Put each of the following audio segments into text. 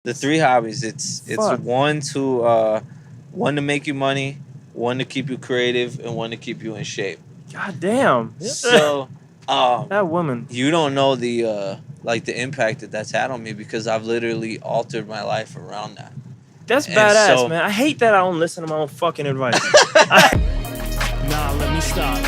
The 3 hobbies. It's Fuck. one to make you money, one to keep you creative, and one to keep you in shape. God damn. So, that woman. you don't know the the impact that's had on me because I've literally altered my life around that. That's And badass, so- man. I hate that I don't listen to my own fucking advice. Nah, let me stop.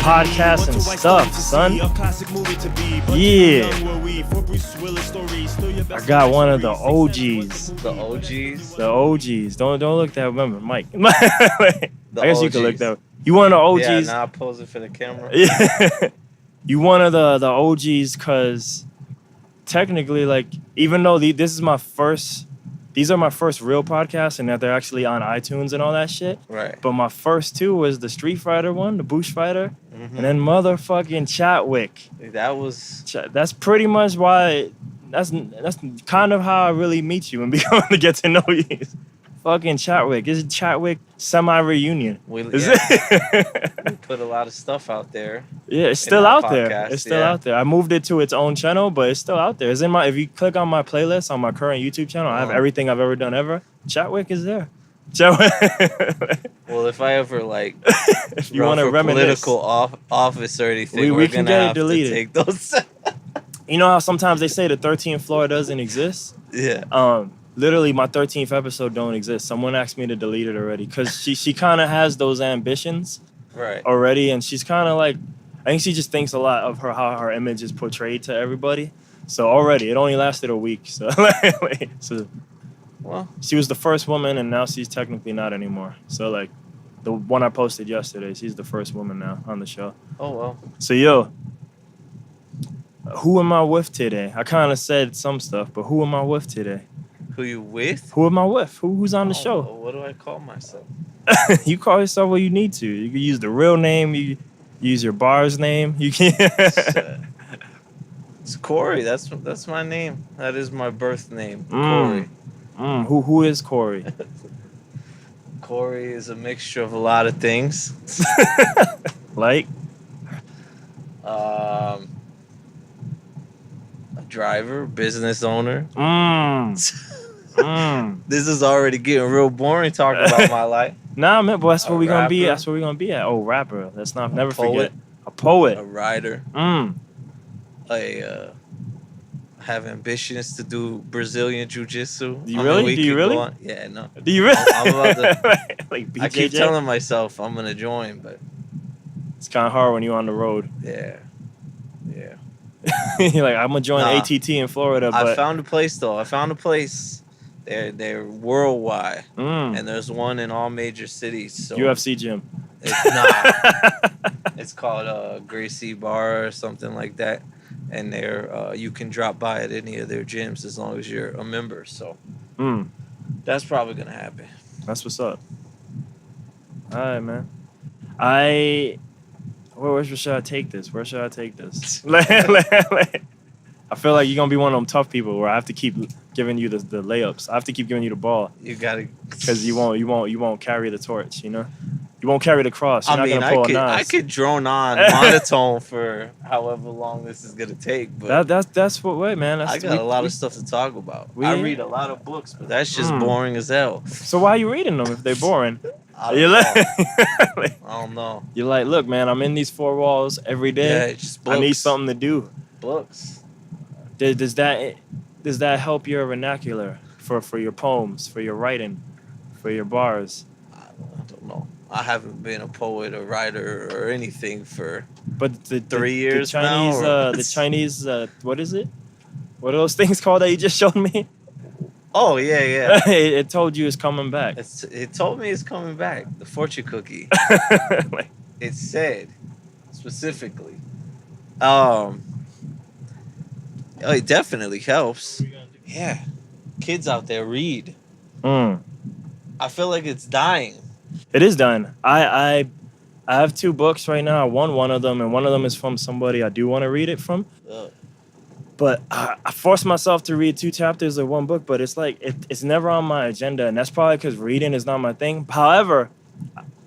Podcasts and stuff, son. Yeah. I got one of the OGs. The OGs. The OGs. Don't look that. Remember, Mike. I guess you can look OGs. that. You one of the OGs. Yeah, now posing for the camera. Yeah. You one of the OGs because technically, like, even though these are my first real podcasts and that they're actually on iTunes and all that shit. Right. But my first two was the Street Fighter one, the Boosh Fighter, and then motherfucking Chatwick. That's pretty much why. That's kind of how I really meet you and become to get to know you. Fucking Chatwick. It's a Chatwick semi-reunion. We put a lot of stuff out there. Yeah, it's still out there. podcast, It's still out there. I moved it to its own channel, but it's still out there. It's in my. If you click on my playlist on my current YouTube channel, I have everything I've ever done ever. Chatwick is there. Chatwick. Well, if I ever if you want to reminisce, political office or anything, we can gonna get it have deleted. to take those. You know how sometimes they say the 13th floor doesn't exist? Yeah. Literally, my 13th episode don't exist. Someone asked me to delete it already because she kind of has those ambitions already, and she's kind of like, I think she just thinks a lot of how her image is portrayed to everybody. So already, it only lasted a week. So, Well, she was the first woman, and now she's technically not anymore. So like, the one I posted yesterday, she's the first woman now on the show. Oh well. So yo, who am I with today? I kind of said some stuff, but who am I with today? Who you with? Who am I with? Who's on the show? What do I call myself? You call yourself what you need to. You can use the real name. You use your bar's name. You can. It's Corey. That's my name. That is my birth name. Corey. Who is Corey? Corey is a mixture of a lot of things. Like? A driver, business owner. This is already getting real boring talking about my life. Nah, man, but that's where we're gonna be. rapper. That's where we're gonna be at. Oh, rapper. Let's not never poet. forget. A poet. A writer. Mm. Have ambitions to do Brazilian jiu-jitsu. Do you really? Do you really? Yeah, no. Do you really? I'm about to, like BJJ? I keep telling myself I'm gonna join, but it's kind of hard when you're on the road. yeah. You're like, I'm gonna join ATT in Florida, but I found a place though. They're worldwide, and there's one in all major cities. So UFC gym. It's called Gracie Bar or something like that, and you can drop by at any of their gyms as long as you're a member. So that's probably gonna happen. That's what's up. All right, man. Where should I take this? Where should I take this? I feel like you're gonna be one of them tough people where I have to keep giving you the layups. I have to keep giving you the ball. You gotta, because you won't carry the torch. You know, you won't carry the cross. You're not gonna pull a Nas. I could drone on monotone for however long this is gonna take. But that's what way, man. I got a lot of stuff to talk about. I read a lot of books, but that's just boring as hell. So why are you reading them if they're boring? I don't know. You're like, look, man, I'm in these four walls every day. Yeah, it's just books. I need something to do. Books. Does that help your vernacular for your poems, for your writing, for your bars? I don't know. I haven't been a poet or writer or anything for 3 years now. The Chinese, what is it? What are those things called that you just showed me? Oh, yeah. It told you it's coming back. It told me it's coming back. The fortune cookie. It said specifically. It definitely helps. Yeah. Kids out there read. I feel like it's dying. It is dying. I have 2 books right now. I won one of them, and one of them is from somebody I do want to read it from. But I force myself to read 2 chapters of one book, but it's like it's never on my agenda, and that's probably because reading is not my thing. However,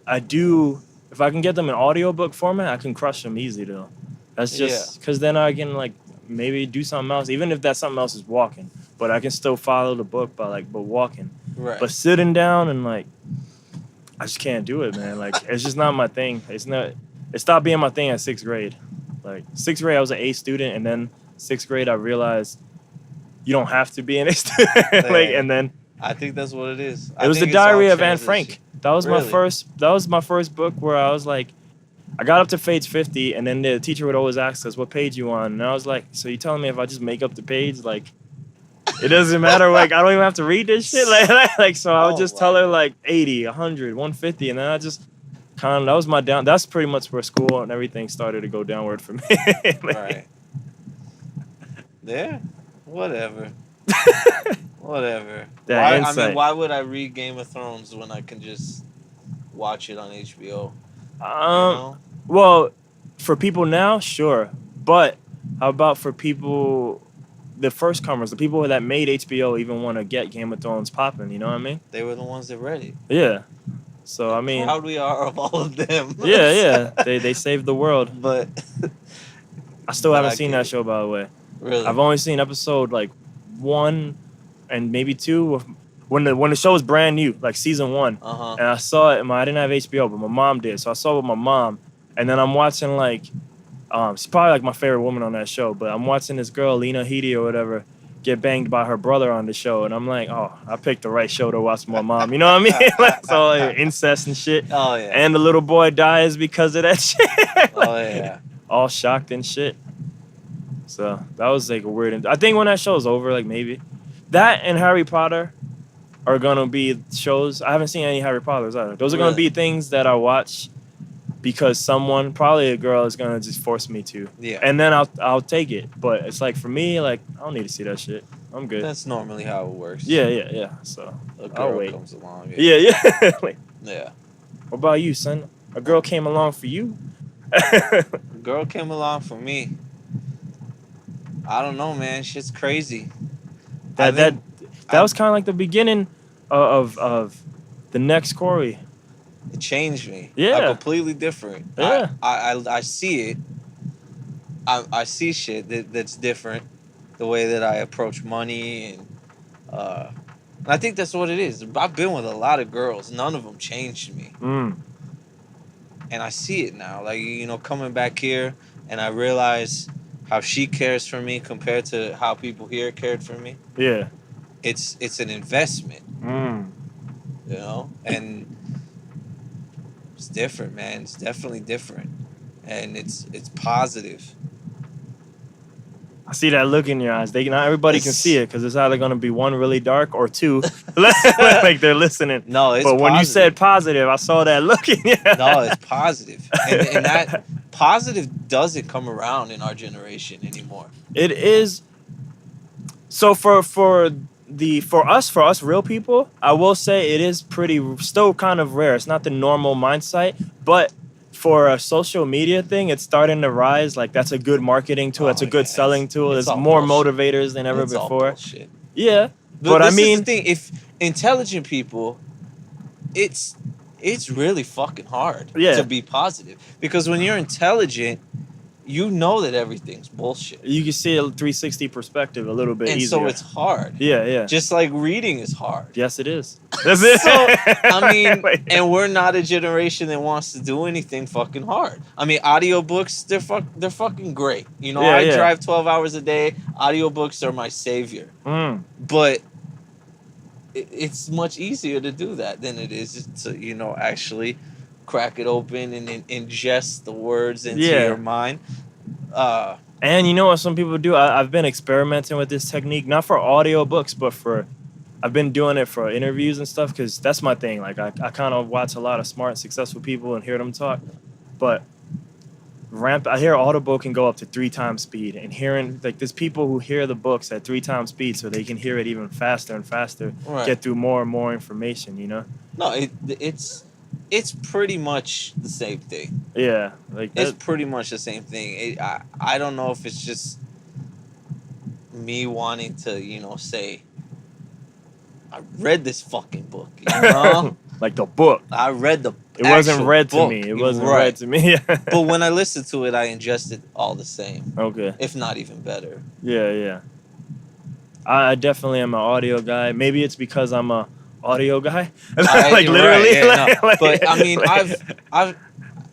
I do, if I can get them in audiobook format, I can crush them easy though. That's just because then I can like maybe do something else, even if that something else is walking. But I can still follow the book by walking. Right. But sitting down and like, I just can't do it, man. Like it's just not my thing. It stopped being my thing at 6th grade. Like 6th grade, I was an A student, and then 6th grade, I realized you don't have to be an A student. And then I think that's what it is. It was the Diary of Anne Frank. That was my first. That was my first book where I was like, I got up to page 50, and then the teacher would always ask us, "What page you on?" And I was like, "So you telling me if I just make up the page, like, it doesn't matter? Like, I don't even have to read this shit." Like, so I would just tell her like 80, 100, 150, and then I just kind of that was my down. That's pretty much where school and everything started to go downward for me. Right. Yeah. Whatever. Whatever. Why would I read Game of Thrones when I can just watch it on HBO? Well, for people now, sure. But how about for people, the first comers, the people that made HBO even want to get Game of Thrones popping, you know what I mean? They were the ones that read it. Yeah. So, I mean... Proud we are of all of them. Yeah. They saved the world. But... I still haven't seen that show, by the way. Really? I've only seen episode, 1 and maybe 2 when the show was brand new, like season 1. Uh-huh. And I saw it. I didn't have HBO, but my mom did. So I saw it with my mom. And then I'm watching, she's probably, my favorite woman on that show. But I'm watching this girl, Lena Headey or whatever, get banged by her brother on the show. And I'm like, oh, I picked the right show to watch with my mom. You know what I mean? So, incest and shit. Oh, yeah. And the little boy dies because of that shit. Oh, yeah. All shocked and shit. So that was a weird. I think when that show's over, maybe that and Harry Potter are gonna be shows. I haven't seen any Harry Potters either. Those are gonna be things that I watch because someone, probably a girl, is gonna just force me to. Yeah. And then I'll take it. But it's for me, I don't need to see that shit. I'm good. That's normally how it works. Yeah. So a girl comes along. Yeah. Yeah. What about you, son? A girl came along for you? A girl came along for me. I don't know, man. Shit's crazy. That was kind of like the beginning of the next Corey. It changed me. Yeah. I'm completely different. Yeah. I see it. I see shit that's different. The way that I approach money and I think that's what it is. I've been with a lot of girls. None of them changed me. Mm. And I see it now. Coming back here and I realize how she cares for me compared to how people here cared for me. Yeah. It's an investment. Mm. And it's different, man. It's definitely different. And it's positive. I see that look in your eyes. Not everybody can see it because it's either going to be one really dark or two like they're listening. No, it's But when positive. you said positive, I saw that look in your eyes. No, it's positive. And that positive doesn't come around in our generation anymore. It is. So for us real people, I will say it is still kind of rare. It's not the normal mindset, but for a social media thing, it's starting to rise. That's a good marketing tool. It's a good selling tool. There's more motivators than ever before. Yeah, but I mean, is the thing. If intelligent people, it's really fucking hard to be positive because when you're intelligent, you know that everything's bullshit. You can see a 360 perspective a little bit easier. So it's hard. Yeah. Just like reading is hard. Yes, it is. That's it. So, and we're not a generation that wants to do anything fucking hard. Audiobooks, they're fucking great. I drive 12 hours a day. Audiobooks are my savior. Mm. But it's much easier to do that than it is to, actually crack it open and ingest the words into your mind. And you know what some people do? I've been experimenting with this technique, not for audiobooks, but I've been doing it for interviews and stuff because that's my thing. I kind of watch a lot of smart, successful people and hear them talk. But I hear Audible can go up to 3 times speed, and hearing there's people who hear the books at 3 times speed so they can hear it even faster and faster, get through more and more information. No, it's pretty much the same thing. Yeah, it's pretty much the same thing. I don't know if it's just me wanting to, say, I read this fucking book, Like the book. I read the It wasn't read book. to me. It wasn't read to me. But when I listened to it, I ingested all the same. Okay. If not even better. Yeah. I definitely am an audio guy. Maybe it's because I'm a audio guy. Like literally. Right, yeah, no. But I mean,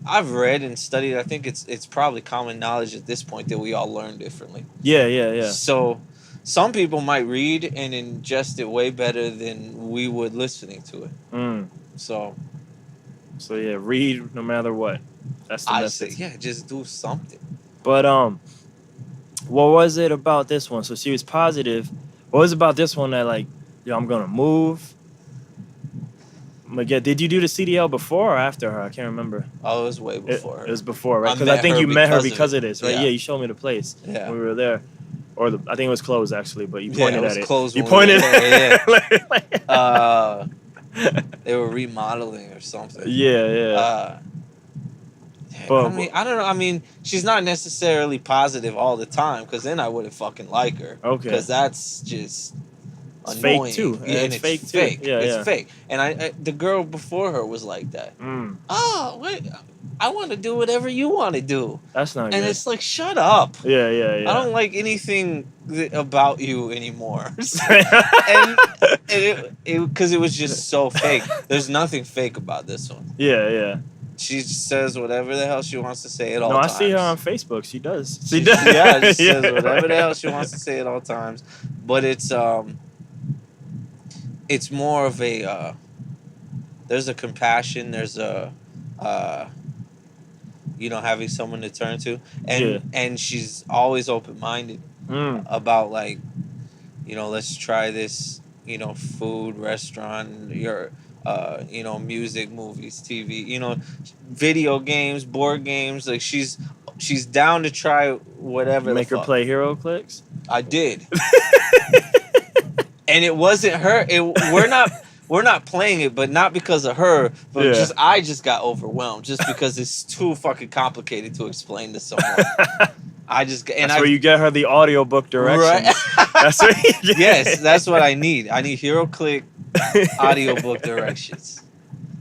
I've read and studied. I think it's probably common knowledge at this point that we all learn differently. Yeah. So some people might read and ingest it way better than we would listening to it. So yeah, read no matter what. That's the message. Say, yeah, just do something. But what was it about this one? So she was positive. What was it about this one that like, I'm gonna move? Did you do the CDL before or after her? I can't remember. Oh, it was way before her. It was before, right? Because I think you met her because of this, right? Yeah, you showed me the place when we were there. Or I think it was closed actually, but you pointed at it. Closed. You pointed at it. They were remodeling or something. Yeah. But I mean, I don't know. I mean, she's not necessarily positive all the time, because then I wouldn't fucking like her. Okay. Because that's just it's annoying. fake too. Yeah, and it's fake too. Yeah, it's fake. And I the girl before her was like that. Oh, wait. I want to do whatever you want to do. That's not good. And it's like, shut up. Yeah. I don't like anything about you anymore. and because it was just so fake. There's nothing fake about this one. Yeah. She just says whatever the hell she wants to say at all times. No, I see her on Facebook. She does. Yeah, she says whatever the hell she wants to say at all times. But it's more of a there's a compassion, there's a having someone to turn to, and she's always open-minded about, like, let's try this, food, restaurant, music, movies, TV, video games, board games. Like, she's down to try whatever. Make her play Hero Clicks? I did. And it wasn't her. We're not playing it, but not because of her, but I just got overwhelmed just because it's too fucking complicated to explain to someone. That's where you get her the audiobook directions. Right? That's where Yes, that's what I need. I need Hero Click audiobook directions.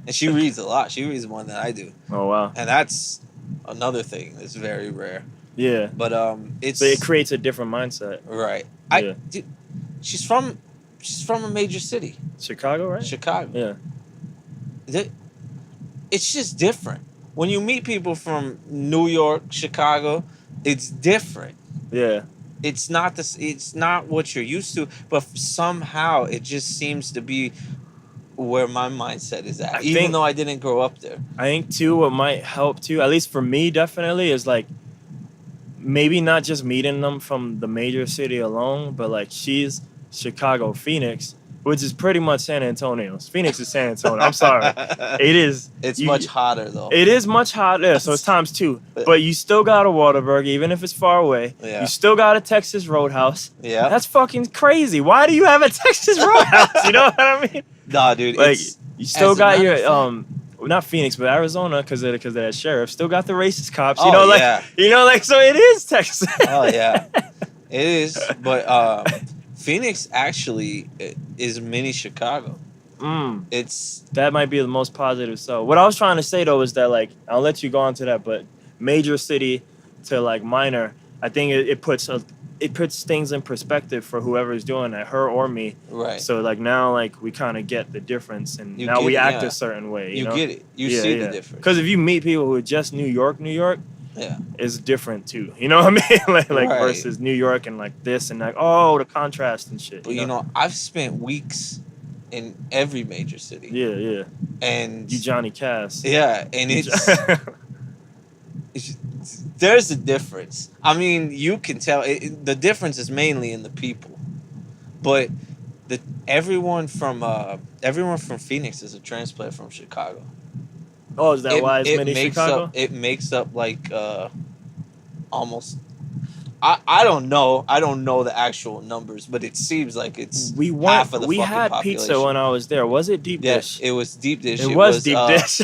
And she reads a lot. She reads more than I do. Oh, wow. And that's another thing that's very rare. Yeah. But it creates a different mindset. Right. She's from a major city. Chicago, right? Chicago. Yeah. It's just different. When you meet people from New York, Chicago, it's different. Yeah. It's not what you're used to, but somehow it just seems to be where my mindset is at, even though I didn't grow up there. I think too, what might help too, at least for me definitely, is like maybe not just meeting them from the major city alone, but like she's Chicago, Phoenix, which is pretty much San Antonio. Phoenix is San Antonio. I'm sorry. It is. It's much hotter, though. It is much hotter, so it's times two. But you still got a Whataburger, even if it's far away. Yeah. You still got a Texas Roadhouse. Yeah. That's fucking crazy. Why do you have a Texas Roadhouse? You know what I mean? Nah, dude. Like, you still got your, not Phoenix, but Arizona, because of that sheriff, still got the racist cops. So it is Texas. Oh, yeah. It is. But, Phoenix actually is mini Chicago. That might be the most positive. So what I was trying to say though is that, like, I'll let you go on to that, but major city to like minor, I think it puts things in perspective for whoever's doing that, her or me. Right. So like now, like, we kind of get the difference, and now we act a certain way. You know? Get it. You see the difference. Because if you meet people who are just New York. Yeah, is different too. You know what I mean? like right. Versus New York and like this and like, the contrast and shit. But I've spent weeks in every major city. Yeah. And you Johnny Cass. Yeah, and there's a difference. I mean, you can tell the difference is mainly in the people, but everyone from Phoenix is a transplant from Chicago. Oh, is that why it's many Chicago? It makes up like almost. I don't know. I don't know the actual numbers, but it seems like it's half of the fucking had population. Pizza when I was there. Was it deep dish? It was deep dish. It was deep dish.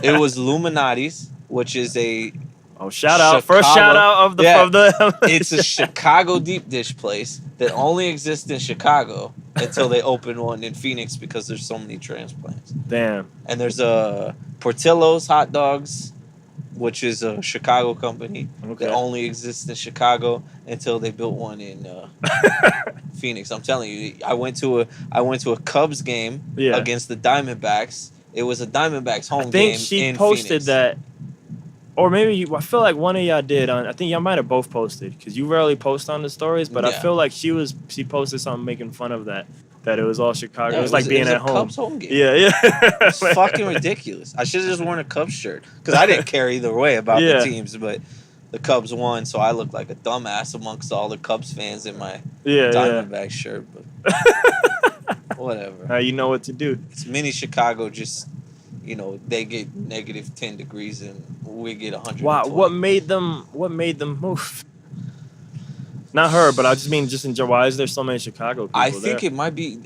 It was Illuminati's, which is a Oh, shout out. First shout out of the It's a Chicago deep dish place that only exists in Chicago until they open one in Phoenix because there's so many transplants. Damn. And there's a Portillo's hot dogs, which is a Chicago company that only exists in Chicago until they built one in Phoenix. I'm telling you, I went to a Cubs game against the Diamondbacks. It was a Diamondbacks home game. I think she posted that, or maybe I feel like one of y'all did. I think y'all might have both posted because you rarely post on the stories. But I feel like she posted something making fun of that it was all Chicago. Yeah, it was like being at home. Cubs home game. Yeah. It's fucking ridiculous. I should have just worn a Cubs shirt because I didn't care either way about the teams, but the Cubs won, so I looked like a dumbass amongst all the Cubs fans in my Diamondback shirt. But whatever. Now you know what to do. It's mini Chicago. Just they get negative 10 degrees and we get 100. Wow, what made them move? Not her, but I just mean just in general. Why is there so many Chicago people I think it might be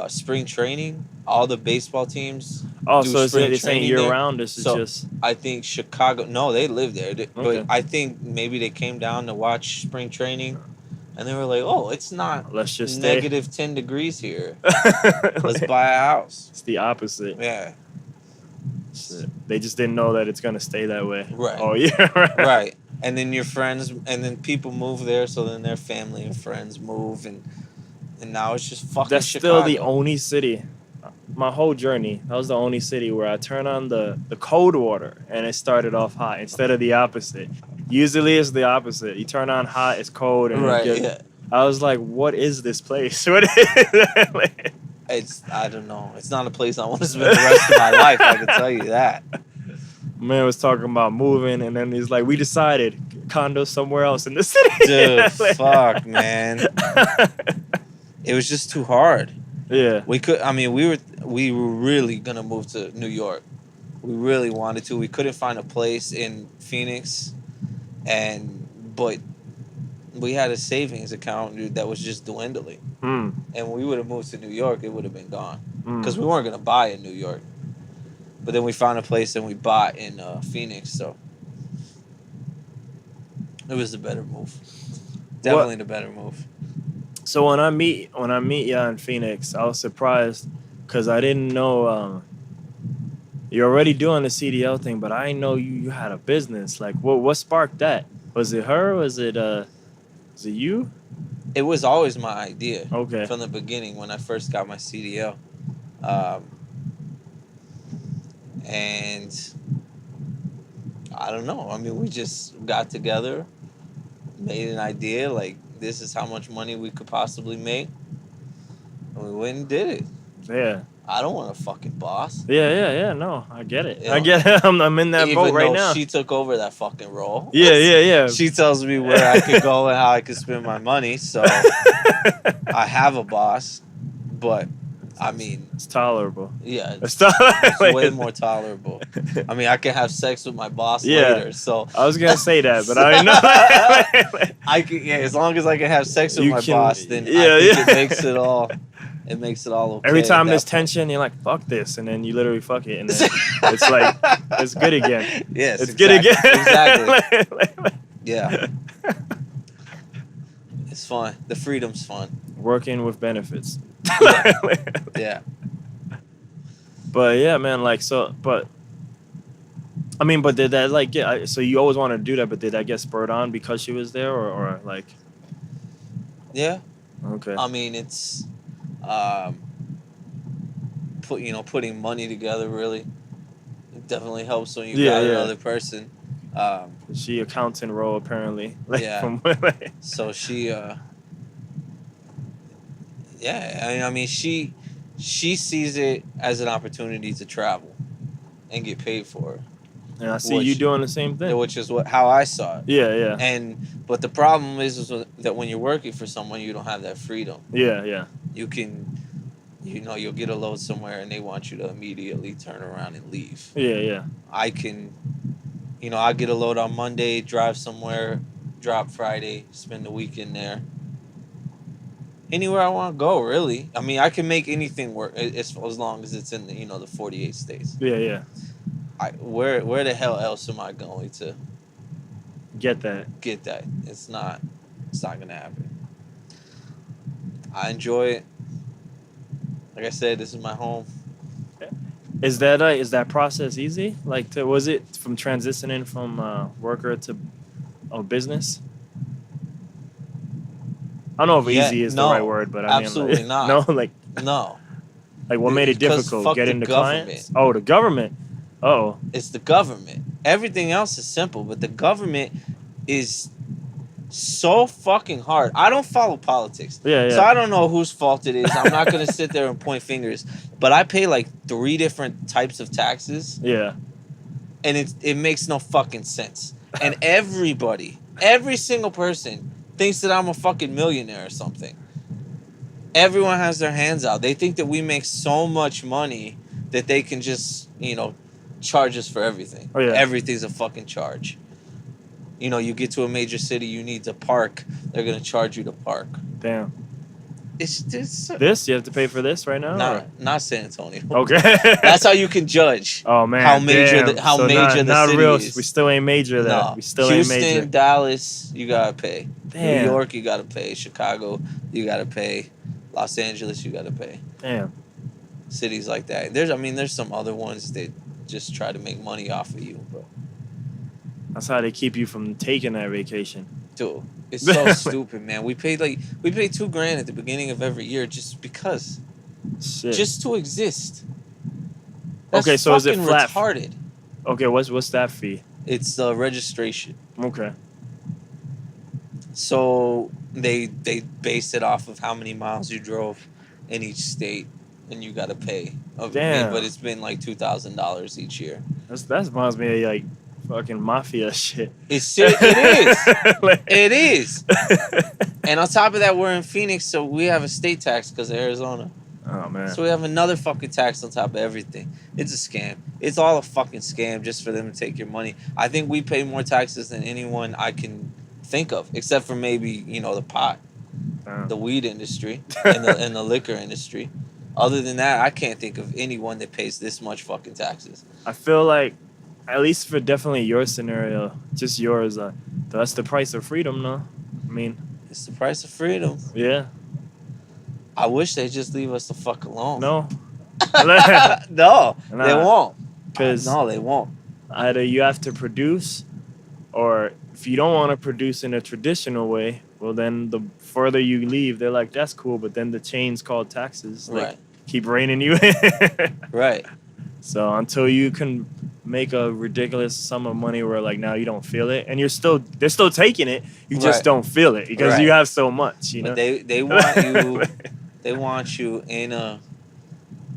spring training. All the baseball teams. Oh, so it's ain't year round. This is just. I think Chicago. No, they live there. But I think maybe they came down to watch spring training, and they were like, "Oh, it's not. Let's just negative 10 degrees here. Let's buy a house." It's the opposite. Yeah. They just didn't know that it's gonna stay that way. Right. Oh yeah. Right. And then your friends, and then people move there, so then their family and friends move, and now it's just fucking That's Chicago. Still the only city. My whole journey, that was the only city where I turn on the cold water and it started off hot instead of the opposite. Usually it's the opposite. You turn on hot, it's cold, and I was like, "What is this place? What is it?" I don't know. It's not a place I want to spend the rest of my life. I can tell you that. Man was talking about moving, and then he's like, "We decided condo somewhere else in the city." Dude, fuck, man. It was just too hard. Yeah, we could. I mean, we were really gonna move to New York. We really wanted to. We couldn't find a place in Phoenix, but we had a savings account, dude, that was just dwindling. And we would have moved to New York, it would have been gone because we weren't gonna buy in New York. But then we found a place and we bought in Phoenix, so it was the better move. Definitely the better move. So when I meet y'all in Phoenix, I was surprised because I didn't know you're already doing the CDL thing, but I didn't know you had a business. Like, what sparked that? Was it her? Was it you? It was always my idea. Okay. From the beginning when I first got my CDL. And I don't know. I mean, we just got together, made an idea, like, this is how much money we could possibly make. And we went and did it. Yeah. I don't want a fucking boss. Yeah. No, I get it. I get it. I'm in that boat right now. She took over that fucking role. Yeah. She tells me where I could go and how I could spend my money. So I have a boss, but I mean, it's tolerable. Yeah, it's way more tolerable. I mean, I can have sex with my boss later. So I was gonna say that, but I know. I can, as long as I can have sex with my boss, then I think it makes it all. It makes it all okay. Every time there's tension, you're like, "Fuck this," and then you literally fuck it, and then it's like it's good again. Yes, it's good again. Exactly. Yeah. It's fun. The freedom's fun. Working with benefits. Yeah. But yeah, man, like, so, but I mean, but did that like get? So you always wanted to do that, but did that get spurred on because she was there, or like? Yeah. Okay. I mean, it's putting money together really. It definitely helps when you got another person. She accountant role apparently. So she. I mean, she sees it as an opportunity to travel and get paid for it. And I see you doing the same thing. Which is how I saw it. Yeah. But the problem is that when you're working for someone, you don't have that freedom. Yeah. You can, you'll get a load somewhere and they want you to immediately turn around and leave. Yeah. I can, I get a load on Monday, drive somewhere, drop Friday, spend the weekend there. Anywhere I want to go, really. I mean, I can make anything work as long as it's in the 48 states. Yeah. Where the hell else am I going to? get that. It's not gonna happen. I enjoy it. Like I said, this is my home. Is that process easy? Like, was it from transitioning from worker to business? I don't know if easy is the right word, but I mean, absolutely like, not. No, like no. Like, what made it difficult? Getting the clients? Oh, the government. Oh, it's the government. Everything else is simple, but the government is so fucking hard. I don't follow politics. Yeah. So I don't know whose fault it is. I'm not going to sit there and point fingers. But I pay like 3 different types of taxes. Yeah. And it makes no fucking sense. And every single person thinks that I'm a fucking millionaire or something. Everyone has their hands out. They think that we make so much money that they can just, charge us for everything. Oh, yeah. Everything's a fucking charge. You get to a major city, you need to park. They're going to charge you to park. Damn. It's this. You have to pay for this right now? Not San Antonio. Okay. That's how you can judge. Oh, man. How major the city is. We still ain't major there. No. We still Houston, ain't major. Dallas, you got to pay. Damn. New York, you got to pay. Chicago, you got to pay. Los Angeles, you got to pay. Damn. Cities like that. There's some other ones that just try to make money off of you, bro. That's how they keep you from taking that vacation. Dude, it's so stupid, man. We paid $2,000 at the beginning of every year just because. Shit. Just to exist. That's okay, so is it flat? Retarded. Okay, what's that fee? It's the registration. Okay. So they base it off of how many miles you drove in each state, and you got to pay. Damn. But it's been like $2,000 each year. That reminds me of like fucking mafia shit. It is. Like, it is. And on top of that, we're in Phoenix, so we have a state tax because of Arizona. Oh, man. So we have another fucking tax on top of everything. It's a scam. It's all a fucking scam just for them to take your money. I think we pay more taxes than anyone I can think of, except for maybe, the pot, the weed industry, and the liquor industry. Other than that, I can't think of anyone that pays this much fucking taxes. I feel like, at least for definitely your scenario, just yours, that's the price of freedom, no? I mean... It's the price of freedom. Yeah. I wish they'd just leave us the fuck alone. No. No, they won't. No, they won't. Either you have to produce, or if you don't want to produce in a traditional way, then the further you leave, they're like, that's cool, but then the chain's called taxes. Like, keep reining you in. Right. So until you can make a ridiculous sum of money where like now you don't feel it, and they're still taking it, you just don't feel it because you have so much, you know. But they want you they want you in a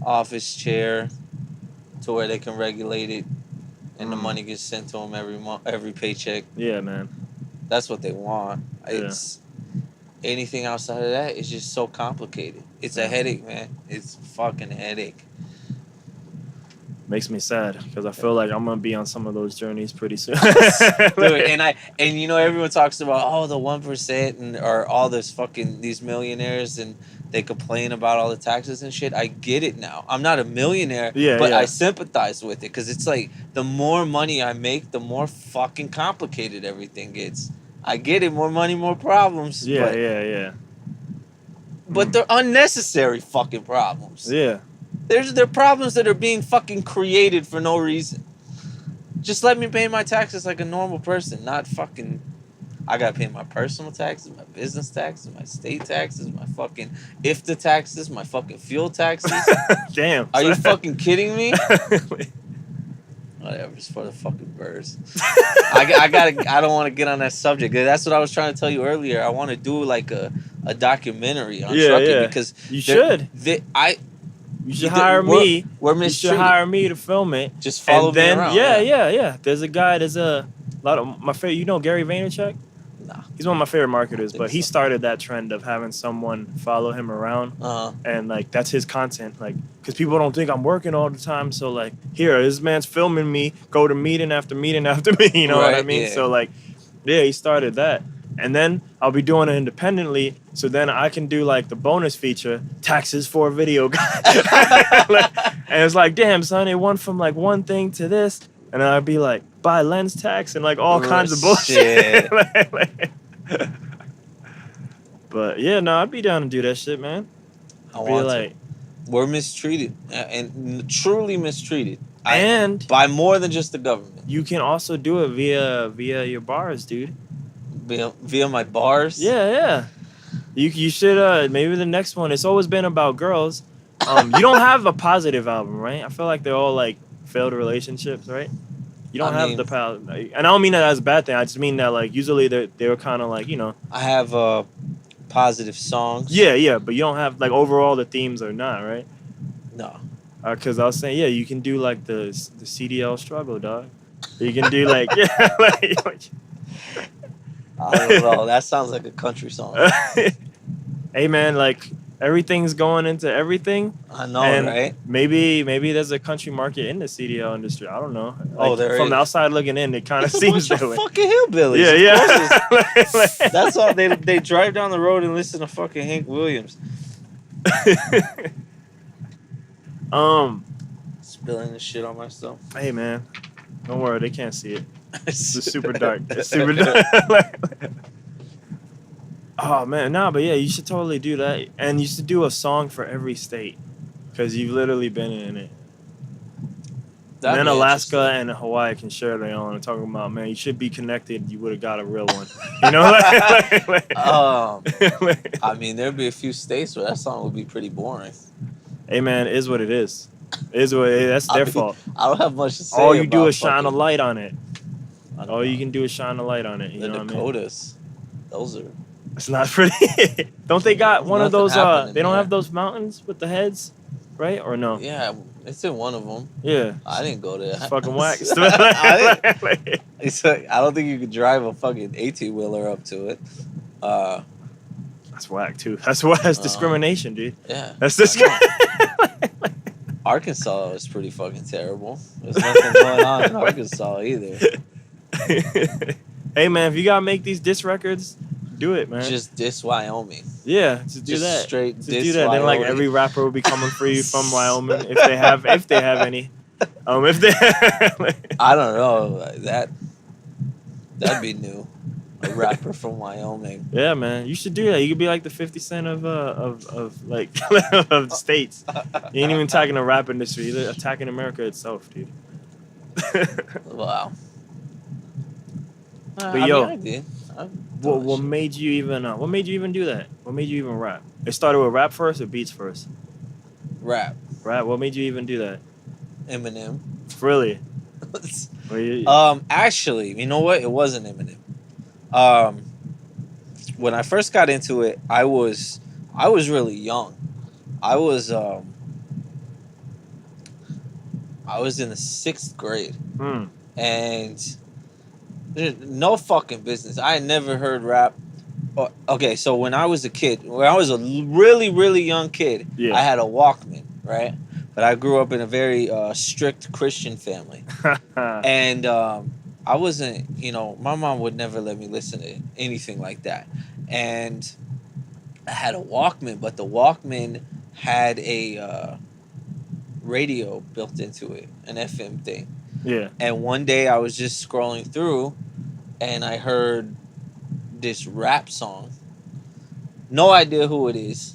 office chair to where they can regulate it, and the money gets sent to them every paycheck. Yeah, man. That's what they want. It's anything outside of that is just so complicated. It's a headache, man. It's a fucking headache. Makes me sad because I feel like I'm gonna be on some of those journeys pretty soon. Dude, and everyone talks about the 1% or all these millionaires, and they complain about all the taxes and shit. I get it now. I'm not a millionaire, but I sympathize with it because it's like the more money I make, the more fucking complicated everything gets. I get it. More money, more problems. Yeah. But they're unnecessary fucking problems. Yeah. They're problems that are being fucking created for no reason. Just let me pay my taxes like a normal person, not fucking... I gotta pay my personal taxes, my business taxes, my state taxes, my fucking IFTA taxes, my fucking fuel taxes. Damn. Are you fucking kidding me? Whatever, it's for the fucking birds. I don't want to get on that subject. That's what I was trying to tell you earlier. I want to do like a documentary on trucking because... You should. You should hire me. You should hire me to film it. Just follow me around. Yeah. There's a lot of my favorite. You know Gary Vaynerchuk? Nah. He's one of my favorite marketers, but he started that trend of having someone follow him around, and like that's his content. Like, because people don't think I'm working all the time, so like, here this man's filming me go to meeting after meeting after meeting. You know what I mean? Yeah. So like, he started that. And then I'll be doing it independently, so then I can do like the bonus feature, taxes for a video guy. And it's like, damn, son, it went from like one thing to this. And then I'd be like, buy lens tax and like all kinds of bullshit. But yeah, no, I'd be down to do that shit, man. I want to. We're mistreated and truly mistreated. And by more than just the government. You can also do it via your bars, dude. Via my bars? Yeah. You should maybe the next one. It's always been about girls. You don't have a positive album, right? I feel like they're all like failed relationships, right? You don't have and I don't mean that as a bad thing. I just mean that like usually they were kind of like, you know. I have positive songs. Yeah, but you don't have like overall the themes are not, right? No. Because I was saying, you can do like the CDL struggle, dog. You can do like I don't know. That sounds like a country song. Hey man, like everything's going into everything. I know, right? Maybe there's a country market in the CDL industry. I don't know. Like, there from is. the outside looking in, it kind of seems that way. Fucking hillbillies. Yeah. That's all. They drive down the road and listen to fucking Hank Williams. Spilling the shit on myself. Hey man, don't worry, they can't see it. It's super dark. It's super dark. Oh man, but yeah, you should totally do that, and you should do a song for every state, because you've literally been in it. And then Alaska and Hawaii can share their own. I'm talking about, man, you should be connected. You would have got a real one. You know? I mean, there'd be a few states where that song would be pretty boring. Hey man, it is what it is. It is what it is. That's their fault. I don't have much to say. All you do is shine a light on it. All you can do is shine a light on it. You know what I mean? Dakotas, those are. It's not pretty. Don't they got one of those? They don't have those mountains with the heads, right? Or no? Yeah, it's in one of them. Yeah. I didn't go there. It's fucking whack. I don't think you could drive a fucking 18-wheeler up to it. That's whack too. That's discrimination, dude. Yeah. That's discrimination. Arkansas is pretty fucking terrible. There's nothing going on in Arkansas either. Hey man, if you gotta make these diss records, do it, man. Just diss Wyoming. Yeah, just do that. Straight just diss do that. Wyoming. Then like every rapper will be coming for you from Wyoming if they have any. If they I don't know. That'd be new. A rapper from Wyoming. Yeah, man. You should do that. You could be like the 50 Cent of like of the states. You ain't even attacking the rap industry. You're attacking America itself, dude. Wow. But yo, I did. What made you even do that? What made you even rap? It started with rap first or beats first? Rap. What made you even do that? Eminem. Really? Actually, you know what? It wasn't Eminem. When I first got into it, I was really young. I was in the 6th grade. And no fucking business. I had never heard rap. Okay, so when I was a kid, when I was a really, really young kid, I had a Walkman, right? But I grew up in a very strict Christian family. And I wasn't, my mom would never let me listen to anything like that. And I had a Walkman, but the Walkman had a radio built into it, an FM thing. Yeah. And one day I was just scrolling through and I heard this rap song. No idea who it is.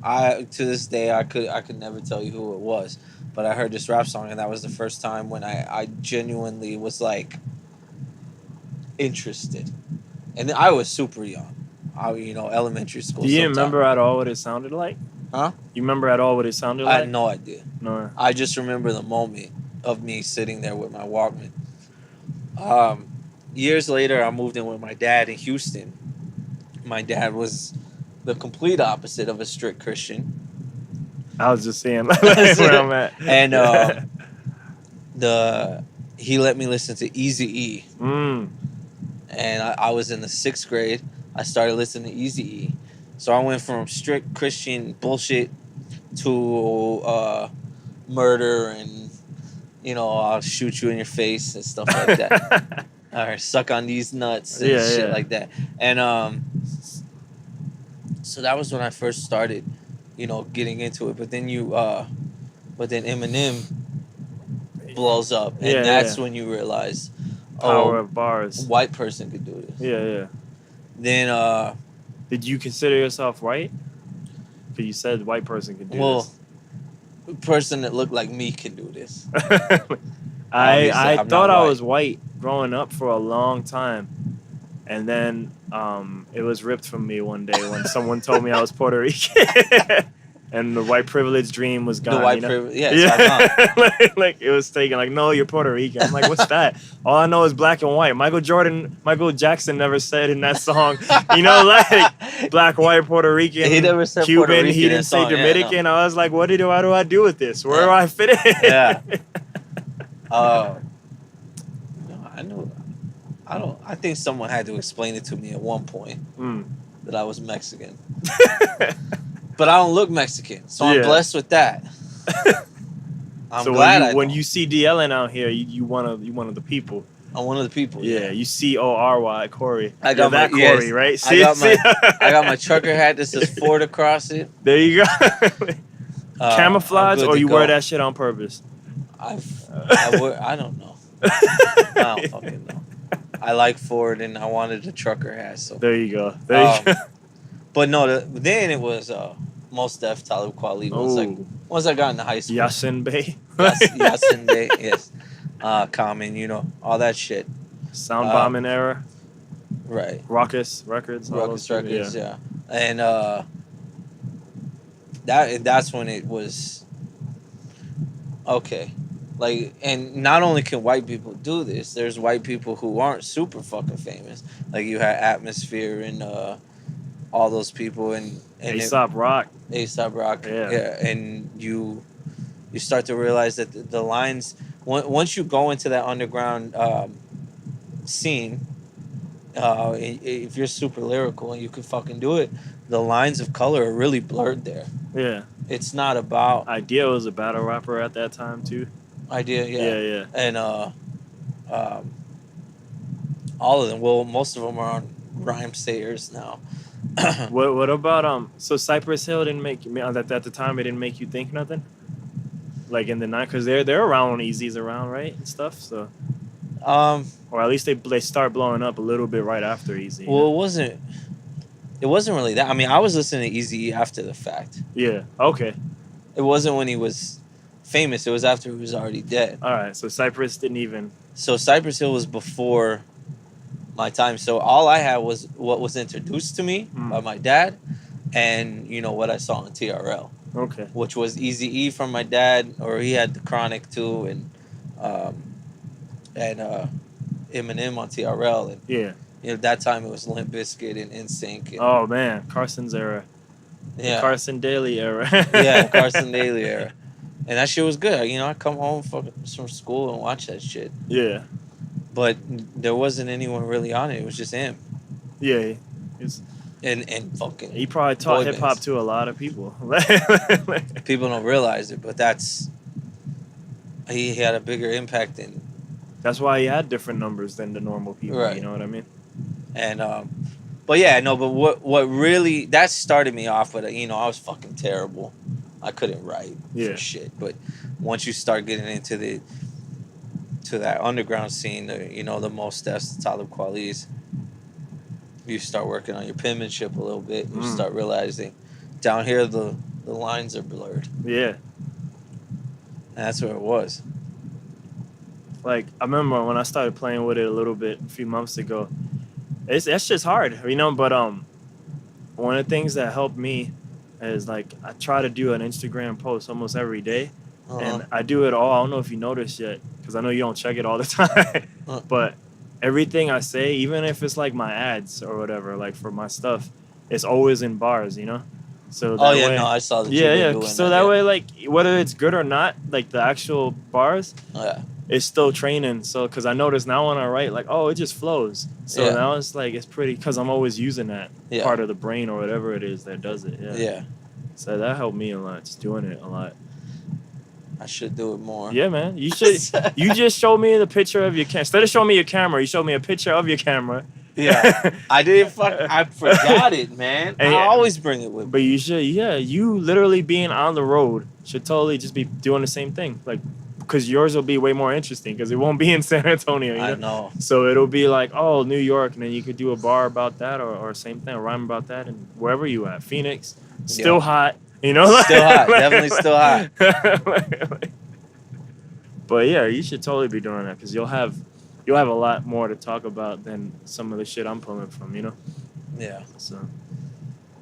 To this day I could never tell you who it was. But I heard this rap song and that was the first time when I genuinely was like interested. And I was super young. Elementary school. Do you remember at all what it sounded like? Huh? You remember at all what it sounded like? I had no idea. No. I just remember the moment of me sitting there with my Walkman. Years later, I moved in with my dad in Houston. My dad was the complete opposite of a strict Christian. I was just saying where I'm at. And he let me listen to Eazy-E. And I was in the 6th grade. I started listening to Eazy-E. So I went from strict Christian bullshit to murder and, I'll shoot you in your face and stuff like that. Or suck on these nuts and shit like that. And so that was when I first started, getting into it. But then Eminem, blows up, and that's when you realize, power of bars. White person could do this. Yeah. Then, did you consider yourself white? Because you said white person could do this. A person that looked like me can do this. I thought I was white growing up for a long time, and then it was ripped from me one day when someone told me I was Puerto Rican. And the white privilege dream was gone. The white privilege, it's gone. like it was taken. Like, no, you're Puerto Rican. I'm like, what's that? All I know is black and white. Michael Jackson never said in that song, like black, white, Puerto Rican. He never said Cuban. Puerto Rican. He didn't say Dominican. Yeah, no. I was like, what do I do with this? Where do I fit in? Yeah. I think someone had to explain it to me at one point that I was Mexican. But I don't look Mexican, so I'm blessed with that. I'm glad when you see DLN out here, you one of the people. I'm one of the people. Yeah, you CORY, Corey. I got that Corey, right? I got my trucker hat that says Ford across it. There you go. Camouflage, or you wear that shit on purpose? I don't know. I don't fucking know. I like Ford, and I wanted a trucker hat. So there you go. There you go. But no, then it was Mos Def, Talib Kweli. Once I got into high school. Yasin Bey. Yasin Bey, yes. Common, all that shit. Sound bombing era. Right. Raucous Records. Raucous Records, yeah. And that's when it was okay. Like, and not only can white people do this, there's white people who aren't super fucking famous. Like, you had Atmosphere and all those people, and A$AP Rock, yeah. And you start to realize that the lines, once you go into that underground scene, if you're super lyrical and you can fucking do it, the lines of color are really blurred there. Yeah, it's not about. Idea was a battle rapper at that time too. Idea, yeah. And all of them. Well, most of them are on Rhyme Sayers now. What about so Cypress Hill didn't make at the time? It didn't make you think nothing. Like in the night, because they're around when Eazy's around, right, and stuff. So, or at least they start blowing up a little bit right after Eazy. Well, it wasn't really that. I mean, I was listening to Eazy after the fact. Yeah. Okay. It wasn't when he was famous. It was after he was already dead. All right. So Cypress didn't even. So Cypress Hill was before my time. So all I had was what was introduced to me by my dad, and what I saw on TRL. Okay. Which was Eazy-E from my dad, or he had the Chronic too, and Eminem on TRL, and at that time it was Limp Bizkit and NSYNC. And, oh man, Carson's era. Yeah. The Carson Daly era. Yeah, Carson Daly era. And that shit was good. I come home from school and watch that shit. Yeah. But there wasn't anyone really on it. It was just him. Yeah. And fucking. He probably taught hip hop to a lot of people. People don't realize it, but he had a bigger impact than. That's why he had different numbers than the normal people. Right. You know what I mean? And but yeah, no. But what really that started me off with, I was fucking terrible. I couldn't write for shit. But once you start getting into that underground scene, the Mos Defs, the Talib Kweli's, you start working on your penmanship a little bit. You start realizing down here the lines are blurred. Yeah. And that's where it was. Like, I remember when I started playing with it a little bit a few months ago. That's just hard, but one of the things that helped me is, like, I try to do an Instagram post almost every day. And I do it all. I don't know if you noticed yet, because I know you don't check it all the time. But everything I say, even if it's like my ads or whatever, like for my stuff, it's always in bars, So that way, no, I saw that. Yeah. So that way, like, whether it's good or not, like the actual bars, it's still training. So, because I notice now when I write, like, it just flows. So now it's like, it's pretty, because I'm always using that part of the brain or whatever it is that does it. Yeah. So that helped me a lot, just doing it a lot. I should do it more. Yeah, man. You should. You just showed me the picture of your camera. Instead of showing me your camera, you showed me a picture of your camera. Yeah. I didn't I forgot it, man. I always bring it with me. But you should, you literally being on the road should totally just be doing the same thing. Like, because yours will be way more interesting because it won't be in San Antonio. You know? I know. So it'll be like, oh, New York, and then you could do a bar about that or same thing, a rhyme about that, and wherever you at, Phoenix, still hot. You know, still hot, definitely still hot. But yeah, you should totally be doing that because you'll have a lot more to talk about than some of the shit I'm pulling from. You know. Yeah. So.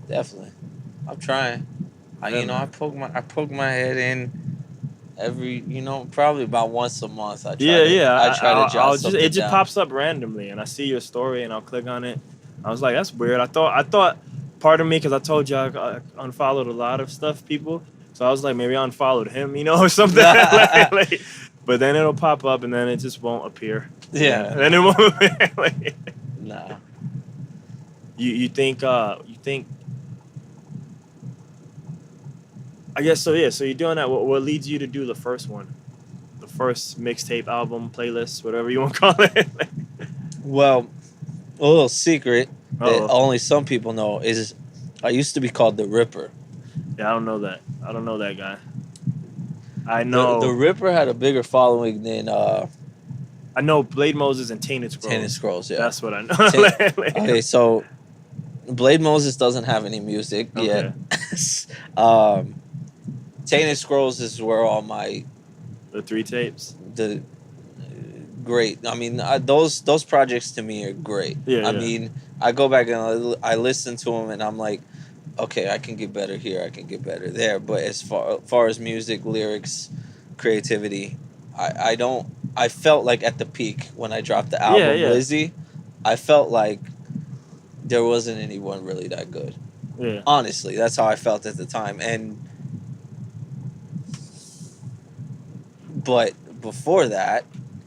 Definitely, I'm trying. I poke my head in every, probably about once a month. I try to jot something it just down. pops up randomly, and I see your story, and I'll click on it. I was like, that's weird. I thought part of me, because I told you I unfollowed a lot of people, so I was like, maybe I unfollowed him, or something. But then it'll pop up, and then it just won't appear. Yeah. And then it won't appear. Nah. You think I guess so. Yeah. So you're doing that. What leads you to do the first one, the first mixtape, album, playlist, whatever you want to call it? Well, a little secret that only some people know is I used to be called the Ripper. Yeah, I don't know that. I don't know that guy. I know the Ripper had a bigger following than. I know Blade Moses and Tainted Scrolls. Tainted Scrolls, yeah. That's what I know. Okay, so Blade Moses doesn't have any music yet. Tainted Scrolls is where all my the 3 tapes. Great. I mean, those projects to me are great. Yeah. I mean, I go back and I listen to them, and I'm like, okay, I can get better here. I can get better there. But as far as music, lyrics, creativity, I felt like at the peak when I dropped the album Lizzie, I felt like there wasn't anyone really that good. Yeah. Honestly, that's how I felt at the time. But before that,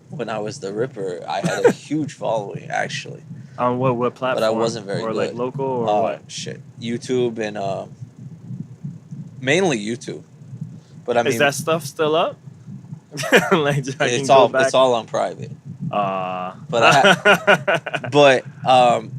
when I was the Ripper, I had a huge following, actually. On what platform? But I wasn't very good. Or like local or what? Shit. YouTube and mainly YouTube. But I mean, is that stuff still up? It's all on private. But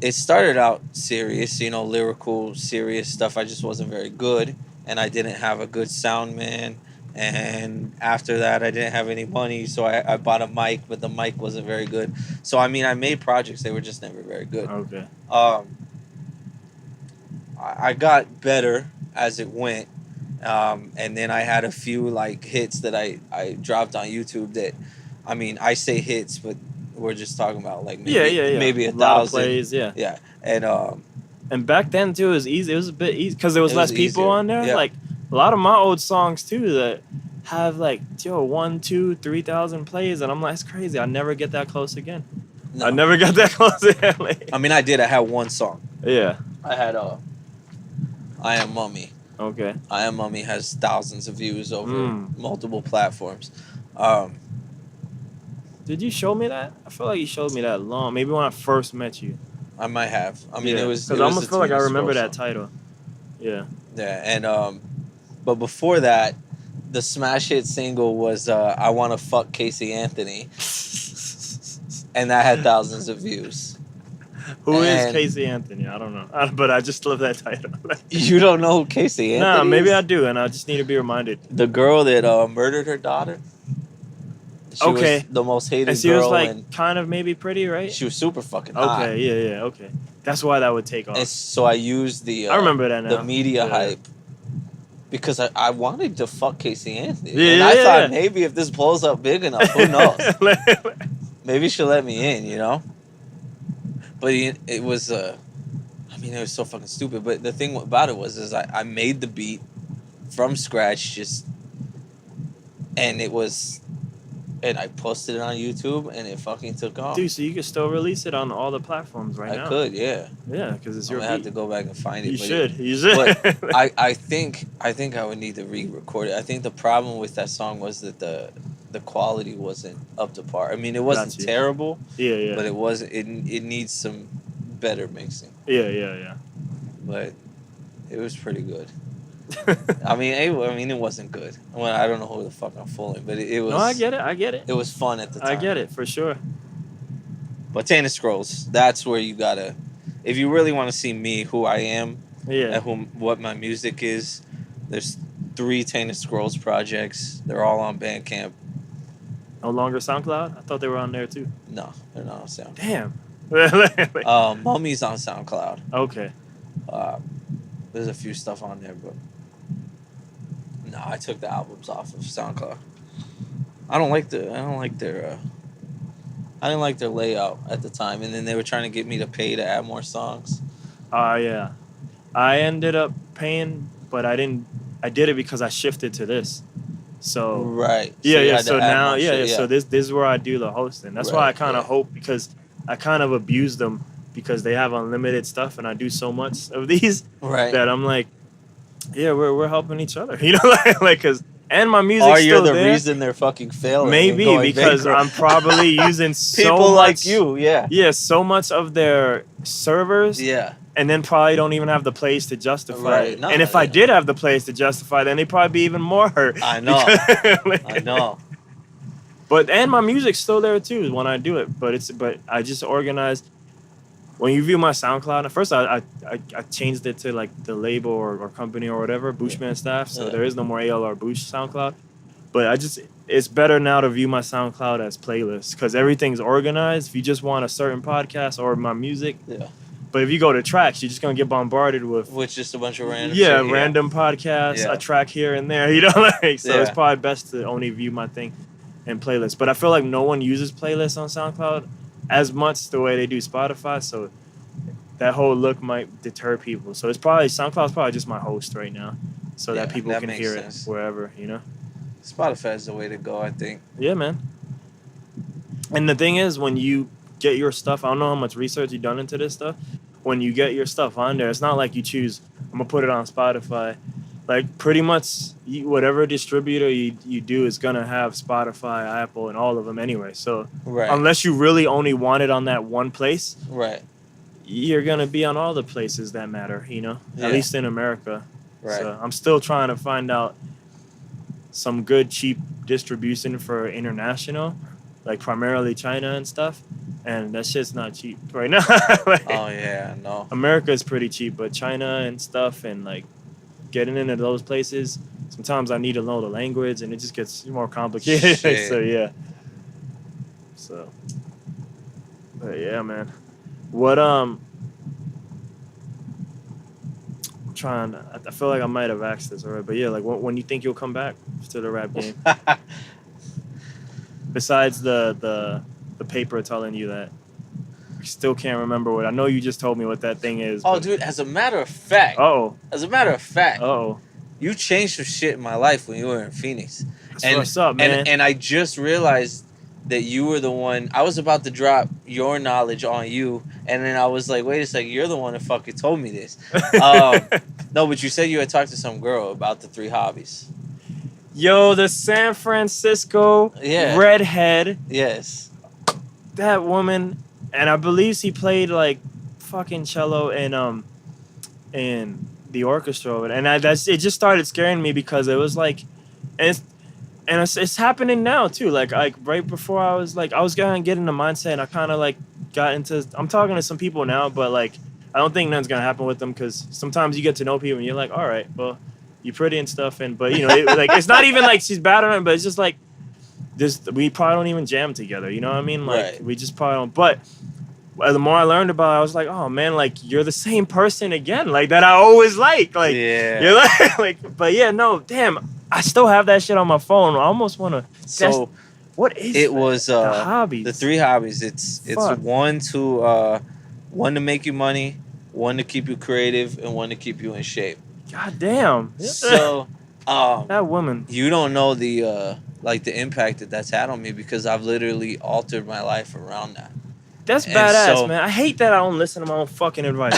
it started out serious, lyrical, serious stuff. I just wasn't very good, and I didn't have a good sound man. And after that, I didn't have any money, so I bought a mic, but the mic wasn't very good. So I mean, I made projects; they were just never very good. Okay. I got better as it went, and then I had a few like hits that I dropped on YouTube. That, I mean, I say hits, but we're just talking about like maybe 1,000 plays. Yeah. And back then too, it was easy. It was a bit easy because there was less people on there. Yeah. Like a lot of my old songs too that have like 1,000, 2,000, 3,000 plays, and I'm like, that's crazy. I never get that close again. No. I never got that close again. I mean, I did. I had one song. Yeah. I had I Am Mummy. Okay. I Am Mummy has thousands of views over multiple platforms. Did you show me that? I feel like you showed me that maybe when I first met you. I might have. I mean, it was because I almost feel like I remember that title. Yeah. Yeah, and but before that, the smash hit single was "I Want to Fuck Casey Anthony," and that had thousands of views. Who is Casey Anthony? I don't know, but I just love that title. You don't know who Casey Anthony? Nah, maybe I do, and I just need to be reminded. The girl that murdered her daughter. She was the most hated girl. And she was like kind of maybe pretty, right? She was super fucking hot. Okay, yeah, okay. That's why that would take off. And so I used I remember that now. The media hype. Because I wanted to fuck Casey Anthony. And I thought maybe if this blows up big enough, who knows? Maybe she'll let me in, But it was, it was so fucking stupid. But the thing about it was I made the beat from scratch and I posted it on YouTube, and it fucking took off. Dude, so you can still release it on all the platforms now. I could, yeah. Yeah, because it's your beat. I have to go back and find it. You should. But I think I would need to re-record it. I think the problem with that song was that the quality wasn't up to par. I mean, it wasn't terrible. Yeah. But it wasn't. It needs some better mixing. Yeah. But it was pretty good. I mean, it wasn't good. Well, I don't know who the fuck I'm fooling, but it was. No, I get it. It was fun at the time. I get it for sure. But Tainted Scrolls, that's where you gotta, if you really want to see me, who I am, and what my music is. There's 3 Tainted Scrolls projects. They're all on Bandcamp. No longer SoundCloud? I thought they were on there too. No, they're not on SoundCloud. Damn. Mummy's on SoundCloud. Okay. There's a few stuff on there, but no, I took the albums off of SoundCloud. I didn't like their layout at the time, and then they were trying to get me to pay to add more songs. Yeah. I ended up paying, but I didn't. I did it because I shifted to this. So right. Yeah. So now, So this is where I do the hosting. That's why I kind of hope, because I kind of abuse them because they have unlimited stuff, and I do so much of these that I'm like, yeah, we're helping each other, you know, like because. And my music's or you're the there. reason they're fucking failing. Maybe because I'm probably using so people much, like you, so much of their servers, and then probably don't even have the place to justify it. And if I did have the place to justify, then they'd probably be even more hurt. I know, I know. But and my music's still there too when I do it. But I just organized. When you view my SoundCloud, at first I changed it to like the label or company or whatever, booshmanstaff. So there is no more ALR Boosh SoundCloud. But it's better now to view my SoundCloud as playlists because everything's organized. If you just want a certain podcast or my music, But if you go to tracks, you're just gonna get bombarded with just a bunch of random random podcasts, a track here and there. You know, it's probably best to only view my thing in playlists. But I feel like no one uses playlists on SoundCloud as much the way they do Spotify, so that whole look might deter people. So SoundCloud's probably just my host right now, so that people can hear it wherever, you know. Spotify is the way to go, I think. Yeah, man. And the thing is, when you get your stuff, I don't know how much research you've done into this stuff. When you get your stuff on there, it's not like you choose, I'm gonna put it on Spotify. Like pretty much whatever distributor you do is gonna have Spotify, Apple, and all of them anyway. So unless you really only want it on that one place, you're gonna be on all the places that matter. You know, at least in America. So I'm still trying to find out some good cheap distribution for international, like primarily China and stuff. And that shit's not cheap right now. No. America is pretty cheap, but China and stuff and like getting into those places, sometimes I need to know the language, and it just gets more complicated. But yeah, man. What I feel like I might have asked this already, but yeah, like when you think you'll come back to the rap game? Besides the paper telling you that. I still can't remember what. I know you just told me what that thing is. Oh, dude, as a matter of fact. You changed some shit in my life when you were in Phoenix. That's what's up, man. And I just realized that you were the one. I was about to drop your knowledge on you, and then I was like, wait a second, you're the one that fucking told me this. No, but you said you had talked to some girl about the 3 hobbies. Yo, the San Francisco redhead. Yes. That woman, and I believe she played like fucking cello in the orchestra, and it just started scaring me because it was like, it's happening now too. Like right before I was gonna get in the mindset, and I kind of like got into. I'm talking to some people now, but like I don't think nothing's gonna happen with them because sometimes you get to know people and you're like, all right, well, you're pretty and stuff, but you know, it's not even like she's bad on it, but it's just like. We probably don't even jam together, you know what I mean? Like we just probably don't. But the more I learned about it, I was like, oh man, like you're the same person again, like that I always like. You're like, but yeah, no, damn, I still have that shit on my phone. I almost want to. So what is it? Was the hobbies? The 3 hobbies. It's one to make you money, one to keep you creative, and one to keep you in shape. God damn. So that woman. You don't know the impact that's had on me because I've literally altered my life around that. That's badass, man. I hate that I don't listen to my own fucking advice.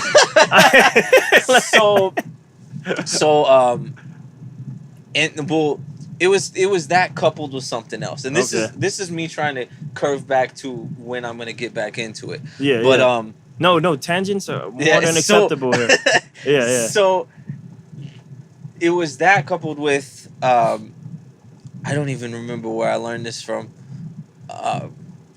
It was that coupled with something else, and this is me trying to curve back to when I'm gonna get back into it. No tangents are more than acceptable here. Yeah. So it was that coupled with I don't even remember where I learned this from.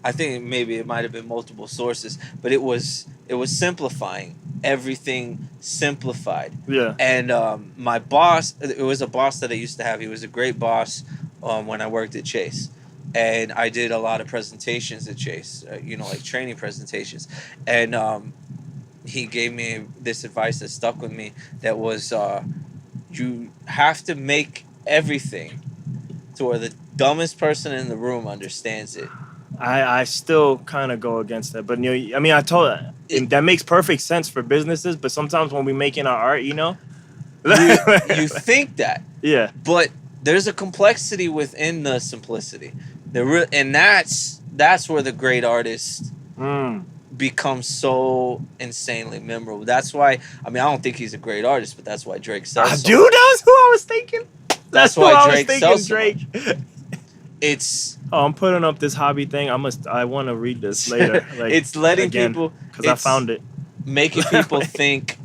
I think maybe it might have been multiple sources, but it was simplifying. Everything simplified. Yeah. And my boss, it was a boss that I used to have. He was a great boss when I worked at Chase. and I did a lot of presentations at Chase, like training presentations, and he gave me this advice that stuck with me. That was, you have to make everything to where the dumbest person in the room understands it. I still kind of go against that, but I mean, that makes perfect sense for businesses, but sometimes when we making our art, you think that, yeah, but there's a complexity within the simplicity. And that's where the great artist becomes so insanely memorable. That's why, I don't think he's a great artist, but that's why Drake sells so dude, much. that's who I was thinking. That's why Drake sells so much. It's... Oh, I'm putting up this hobby thing. I want to read this later. Like, it's letting people... Because I found it. Making people think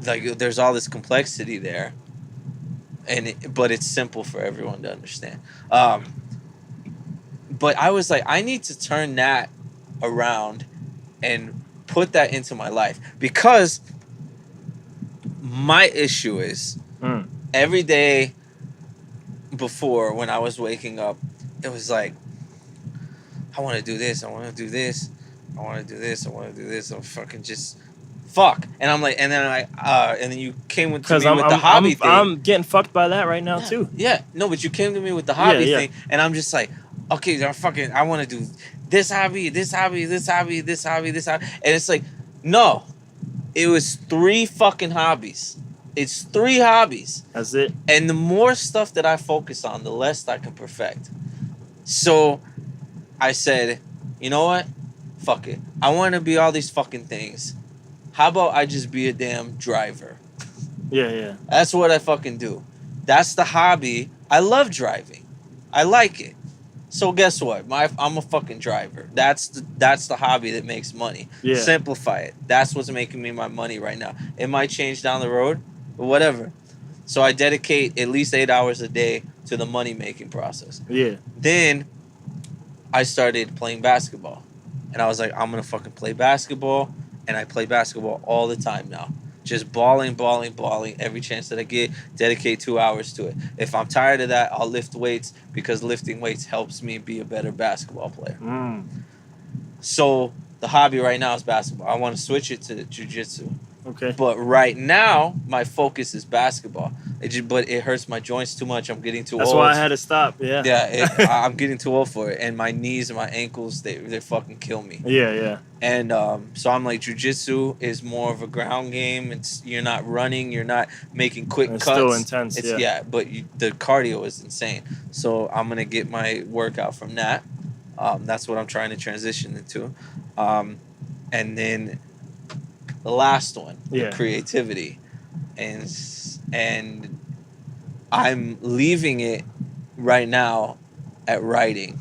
like there's all this complexity there. But it's simple for everyone to understand. But I was like, I need to turn that around and put that into my life. Because my issue is every day before, when I was waking up, it was like, I want to do this, I want to do this, I want to do this, I want to do this. I'm fucking just fuck. And I'm like, and then you came to me with the hobby thing. I'm getting fucked by that right now too. Yeah, no, but you came to me with the hobby thing, and I'm just like, okay, I want to do this hobby, this hobby, this hobby, this hobby, this hobby, and it's like, no, it was 3 fucking hobbies. It's 3 hobbies. That's it. And the more stuff that I focus on, the less I can perfect. So I said, you know what? Fuck it. I want to be all these fucking things. How about I just be a damn driver? Yeah. That's what I fucking do. That's the hobby. I love driving. I like it. So guess what? I'm a fucking driver. That's the hobby that makes money. Yeah. Simplify it. That's what's making me my money right now. It might change down the road, but whatever. So I dedicate at least 8 hours a day to the money making process. Yeah. Then I started playing basketball. And I was like, I'm gonna fucking play basketball. And I play basketball all the time now. Just balling every chance that I get. Dedicate 2 hours to it. If I'm tired of that, I'll lift weights, because lifting weights helps me be a better basketball player. So the hobby right now is basketball. I want to switch it to jiu-jitsu. Okay. But right now, my focus is basketball. But it hurts my joints too much. I'm getting too old. That's why I had to stop. Yeah. Yeah, I'm getting too old for it. And my knees and my ankles, they fucking kill me. Yeah. And so I'm like, jiu-jitsu is more of a ground game. You're not running. You're not making quick cuts. It's still intense, yeah. But the cardio is insane. So I'm going to get my workout from that. That's what I'm trying to transition into. And then the last one, the creativity. And I'm leaving it right now at writing.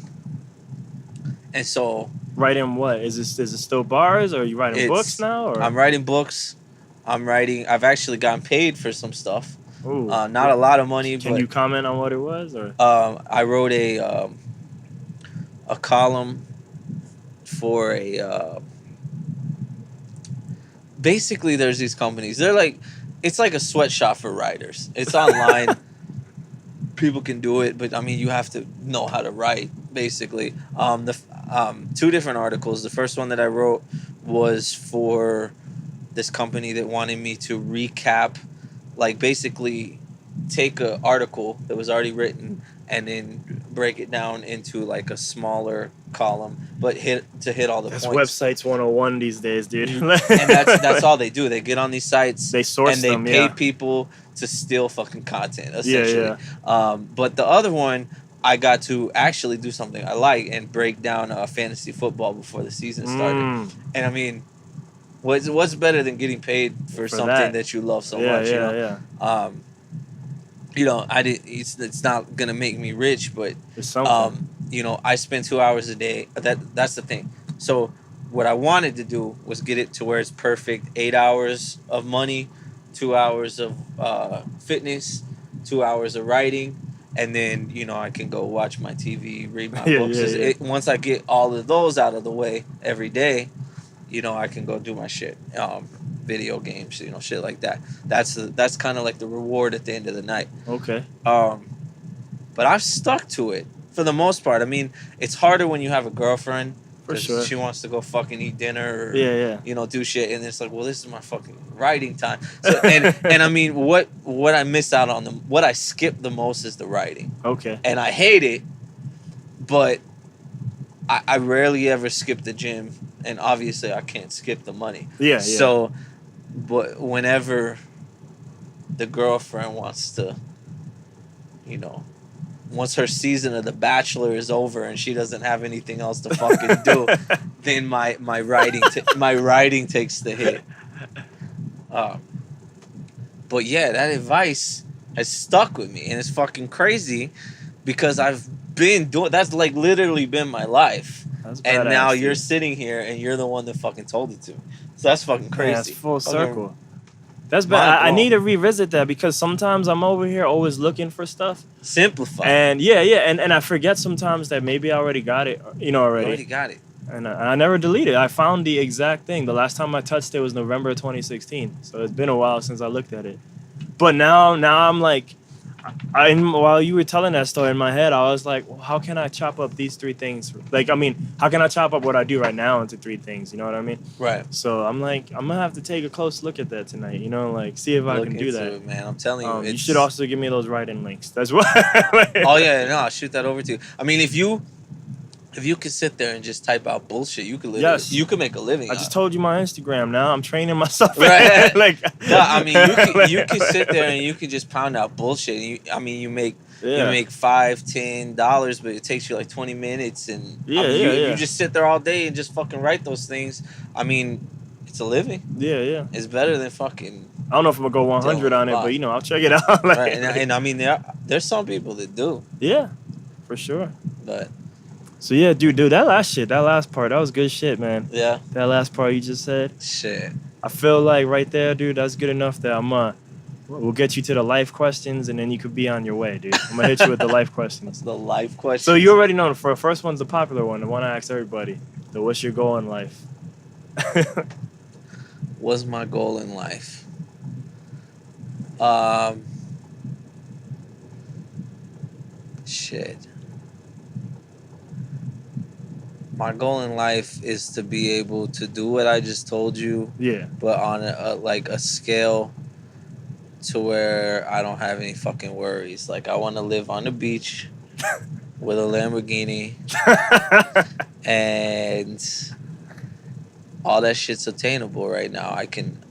And so... Writing what? Is it still bars, or are you writing books now? Or? I'm writing books. I've actually gotten paid for some stuff. Ooh, not a lot of money. Can you comment on what it was? Or I wrote a column for a... basically, there's these companies. They're like... It's like a sweatshop for writers. It's online. People can do it, but you have to know how to write, basically. 2 different articles. The first one that I wrote was for this company that wanted me to recap, like basically take an article that was already written and then break it down into like a smaller column, but hit all the that's points. Websites 101 these days, dude. And that's all they do. They get on these sites, they source and they them, pay people to steal fucking content, essentially. Yeah. But the other one, I got to actually do something I like and break down fantasy football before the season started. And what's better than getting paid for something that you love so much? It's not gonna make me rich, but it's something. I spend 2 hours a day. That's the thing. So what I wanted to do was get it to where it's perfect. 8 hours of money, 2 hours of fitness, 2 hours of writing, and then I can go watch my TV, read my books. Once I get all of those out of the way every day, I can go do my shit. Video games, shit like that. That's kind of like the reward at the end of the night. Okay. But I've stuck to it for the most part. I mean, it's harder when you have a girlfriend. For sure. She wants to go fucking eat dinner or, Yeah. do shit. And it's like, well, this is my fucking writing time. So, and I mean, what I miss out on, what I skip the most is the writing. Okay. And I hate it, but I rarely ever skip the gym. And obviously, I can't skip the money. Yeah. So, but whenever the girlfriend wants to, once her season of The Bachelor is over and she doesn't have anything else to fucking do, then my writing takes the hit. But yeah, that advice has stuck with me, and it's fucking crazy because I've been doing that's like literally been my life, and now you're sitting here and you're the one that fucking told it to me. So that's fucking crazy. Yeah, it's full circle. That's bad. I need to revisit that because sometimes I'm over here always looking for stuff. Simplify. And and I forget sometimes that maybe I already got it, already. You already got it. And I never deleted it. I found the exact thing. The last time I touched it was November 2016. So it's been a while since I looked at it. But now I'm like, while you were telling that story in my head, I was like, well, how can I chop up these 3 things? Like, I mean, how can I chop up what I do right now into 3 things? You know what I mean? Right. So I'm like, I'm going to have to take a close look at that tonight, like see if I can do that. It, man. I'm telling you. You should also give me those write-in links. That's what. Oh, yeah. No, I'll shoot that over to you. I mean, if you could sit there and just type out bullshit, you could live. Yes. You could make a living. I just told you my Instagram. Now I'm training myself. Right. Like, no, I mean, you could sit there and you could just pound out bullshit. You make $5-10, but it takes you like 20 minutes, and you just sit there all day and just fucking write those things. I mean, it's a living. Yeah. It's better than fucking. I don't know if I'm gonna go 100 on it, but I'll check it out. Like, right, and I mean, there's some people that do. Yeah, for sure. But. So yeah, dude, that last part, that was good shit, man. Yeah. That last part you just said. Shit. I feel like right there, dude, that's good enough that we'll get you to the life questions, and then you could be on your way, dude. I'm gonna hit you with the life questions. The life questions. So you already know the first one's the popular one, the one I ask everybody. The what's your goal in life? What's my goal in life? Shit. My goal in life is to be able to do what I just told you. Yeah. But on a scale to where I don't have any fucking worries. Like, I want to live on the beach with a Lamborghini, and all that shit's attainable right now.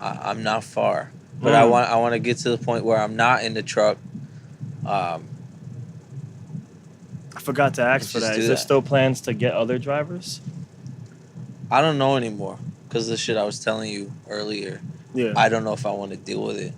I'm not far, but I want to get to the point where I'm not in the truck. I forgot to ask for that. Is there still plans to get other drivers? I don't know anymore because of the shit I was telling you earlier. Yeah. I don't know if I want to deal with it.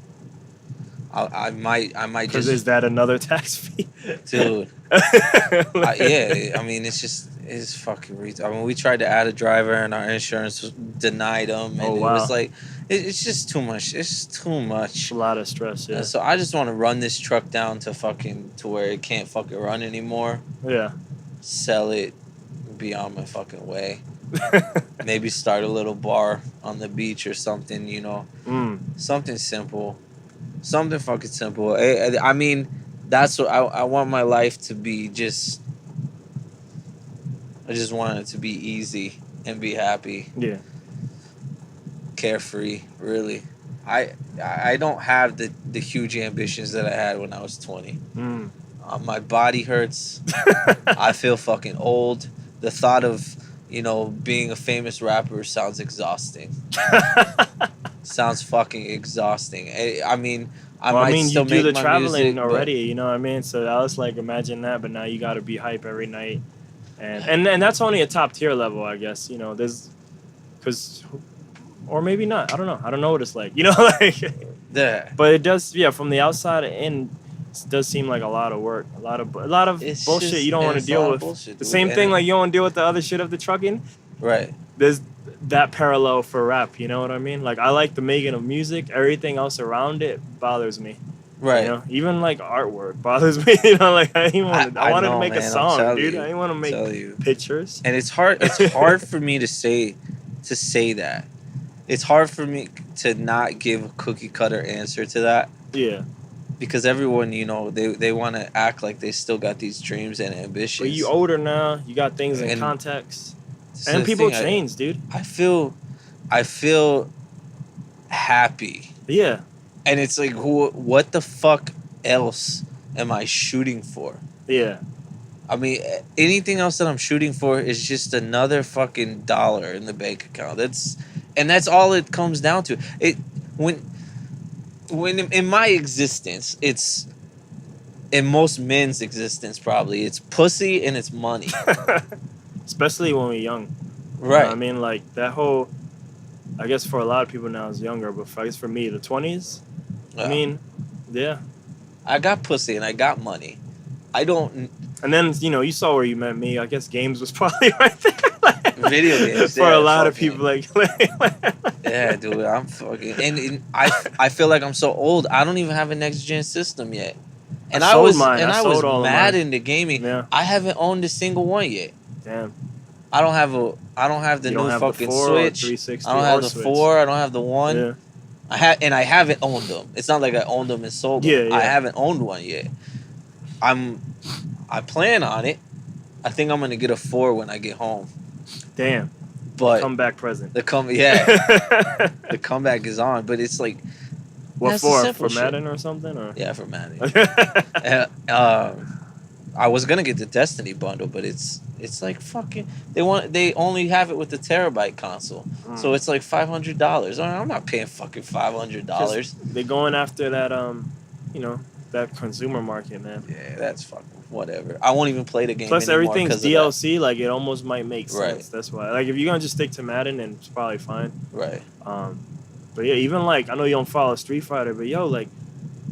I might just. Because is that another tax fee? Dude. Yeah. I mean, it's fucking retarded. I mean, we tried to add a driver and our insurance denied them. And It was like, it's just too much. It's too much. It's a lot of stress, yeah. So I just want to run this truck down to where it can't fucking run anymore. Yeah. Sell it, be on my fucking way. Maybe start a little bar on the beach or something, Something simple. Something fucking simple. I mean, that's what I want my life to be. I just want it to be easy and be happy. Yeah. Carefree, really. I don't have the huge ambitions that I had when I was 20. My body hurts. I feel fucking old. The thought of, being a famous rapper sounds exhausting. Sounds fucking exhausting. I mean, you do the traveling music, already, you know what I mean? So I was like, imagine that, but now you got to be hype every night. And that's only a top tier level, I guess. Or maybe not. I don't know. I don't know what it's like. Yeah. But it does, from the outside in, it does seem like a lot of work, a lot of bullshit you don't want to deal with. Bullshit, the same thing, like you don't want to deal with the other shit of the trucking. Right. There's that parallel for rap. You know what I mean? Like, I like the making of music. Everything else around it bothers me. Right. Even like artwork bothers me. Like I wanted to make a song, dude. I didn't want to make pictures. And it's hard. It's hard for me to say that. It's hard for me to not give a cookie cutter answer to that. Yeah. because everyone, you know, they want to act like they still got these dreams and ambitions. But you older now, you got things in context, and people change, dude. I feel happy. Yeah. And it's like, what the fuck else am I shooting for? Yeah. I mean, anything else that I'm shooting for is just another fucking dollar in the bank account. That's all it comes down to. When in my existence, it's in most men's existence probably, it's pussy and it's money. Especially when we're young. Right. You know I mean, like that whole, I guess for a lot of people now it's younger, but I guess for me, the 20s, I mean, yeah. I got pussy and I got money. I don't... And then, you know, you saw where you met me. I guess games was probably right there. Video games. For a lot of people, like... Yeah, dude, I'm fucking... And I feel like I'm so old. I don't even have a next-gen system yet. And I was mad into gaming. Yeah. I haven't owned a single one yet. Damn. I don't have the new fucking Switch. I don't have the 4. I don't have the 1. Yeah. I haven't owned them. It's not like I owned them and sold them. Yeah. I haven't owned one yet. I plan on it. I think I'm gonna get a 4 when I get home. Damn. But comeback present. The comeback is on, but it's like, what for Madden or something? Or? Yeah, for Madden. I was gonna get the Destiny bundle, but it's like fucking. They only have it with the terabyte console, so it's like $500. I'm not paying fucking $500. They're going after that you know, that consumer market, man. Yeah, that's fucking whatever. I won't even play the game. Plus, everything's DLC. Like, it almost might make sense. Right. That's why. Like, if you're gonna just stick to Madden, then it's probably fine. Right. But yeah, even like, I know you don't follow Street Fighter, but yo, like,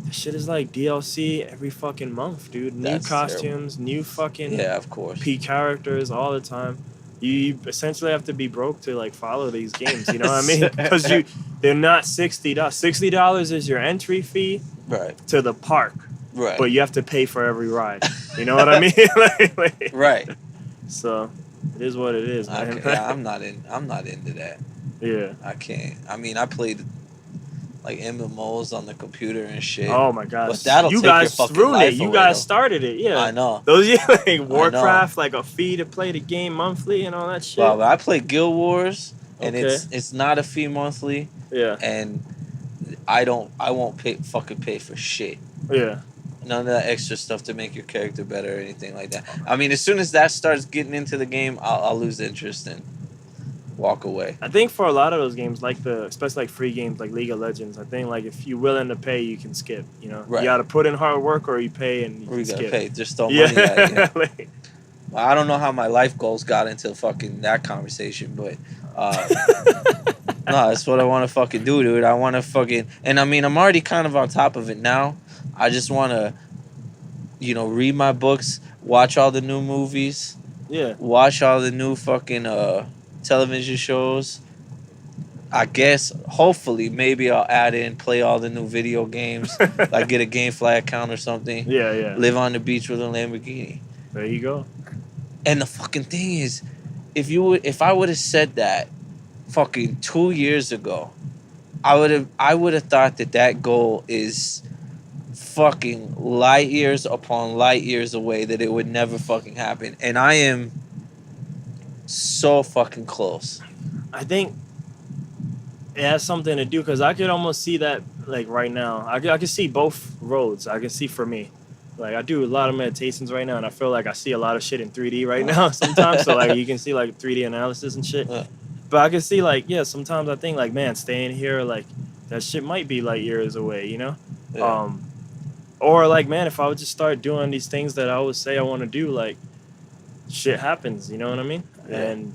this shit is like DLC every fucking month, dude. New costumes, terrible. New fucking of course. P characters all the time. You essentially have to be broke to like follow these games. You know what I mean? Because they're not $60. $60 is your entry fee. Right. To the park. Right. But you have to pay for every ride. You know what I mean? Right. So it is what it is, man. I'm not into that. Yeah. I can't. I mean, I played like MMOs on the computer and shit. Oh my god. But that'll take your fucking life away, You guys started it, yeah. I know. Those like Warcraft, like a fee to play the game monthly and all that shit. Well, I play Guild Wars and it's not a fee monthly. Yeah. And I won't pay for shit. Yeah. None of that extra stuff to make your character better or anything like that. I mean, as soon as that starts getting into the game, I'll lose interest and walk away. I think for a lot of those games, like especially like free games like League of Legends, I think like if you're willing to pay, you can skip. You know, you got to put in hard work, or you pay and you gotta skip. Pay. Just throw money at it. Well, I don't know how my life goals got into fucking that conversation, but no, that's what I want to fucking do, dude. I want to fucking, and I mean, I'm already kind of on top of it now. I just want to, you know, read my books, watch all the new movies, watch all the new fucking television shows. I guess, hopefully, maybe I'll add in, play all the new video games, like get a GameFly account or something. Yeah. Live on the beach with a Lamborghini. There you go. And the fucking thing is, if I would have said that fucking 2 years ago, I would have thought that goal is fucking light years upon light years away, that it would never fucking happen. And I am so fucking close. I think it has something to do, because I could almost see that like right now. I can see both roads. I can see for me. Like, I do a lot of meditations right now, and I feel like I see a lot of shit in 3D right now sometimes. So, like, you can see, like, 3D analysis and shit. But I can see, like, sometimes I think, like, man, staying here, like, that shit might be, like, years away, you know? Yeah. Or, like, man, if I would just start doing these things that I always say I want to do, like, shit happens, you know what I mean? Yeah. And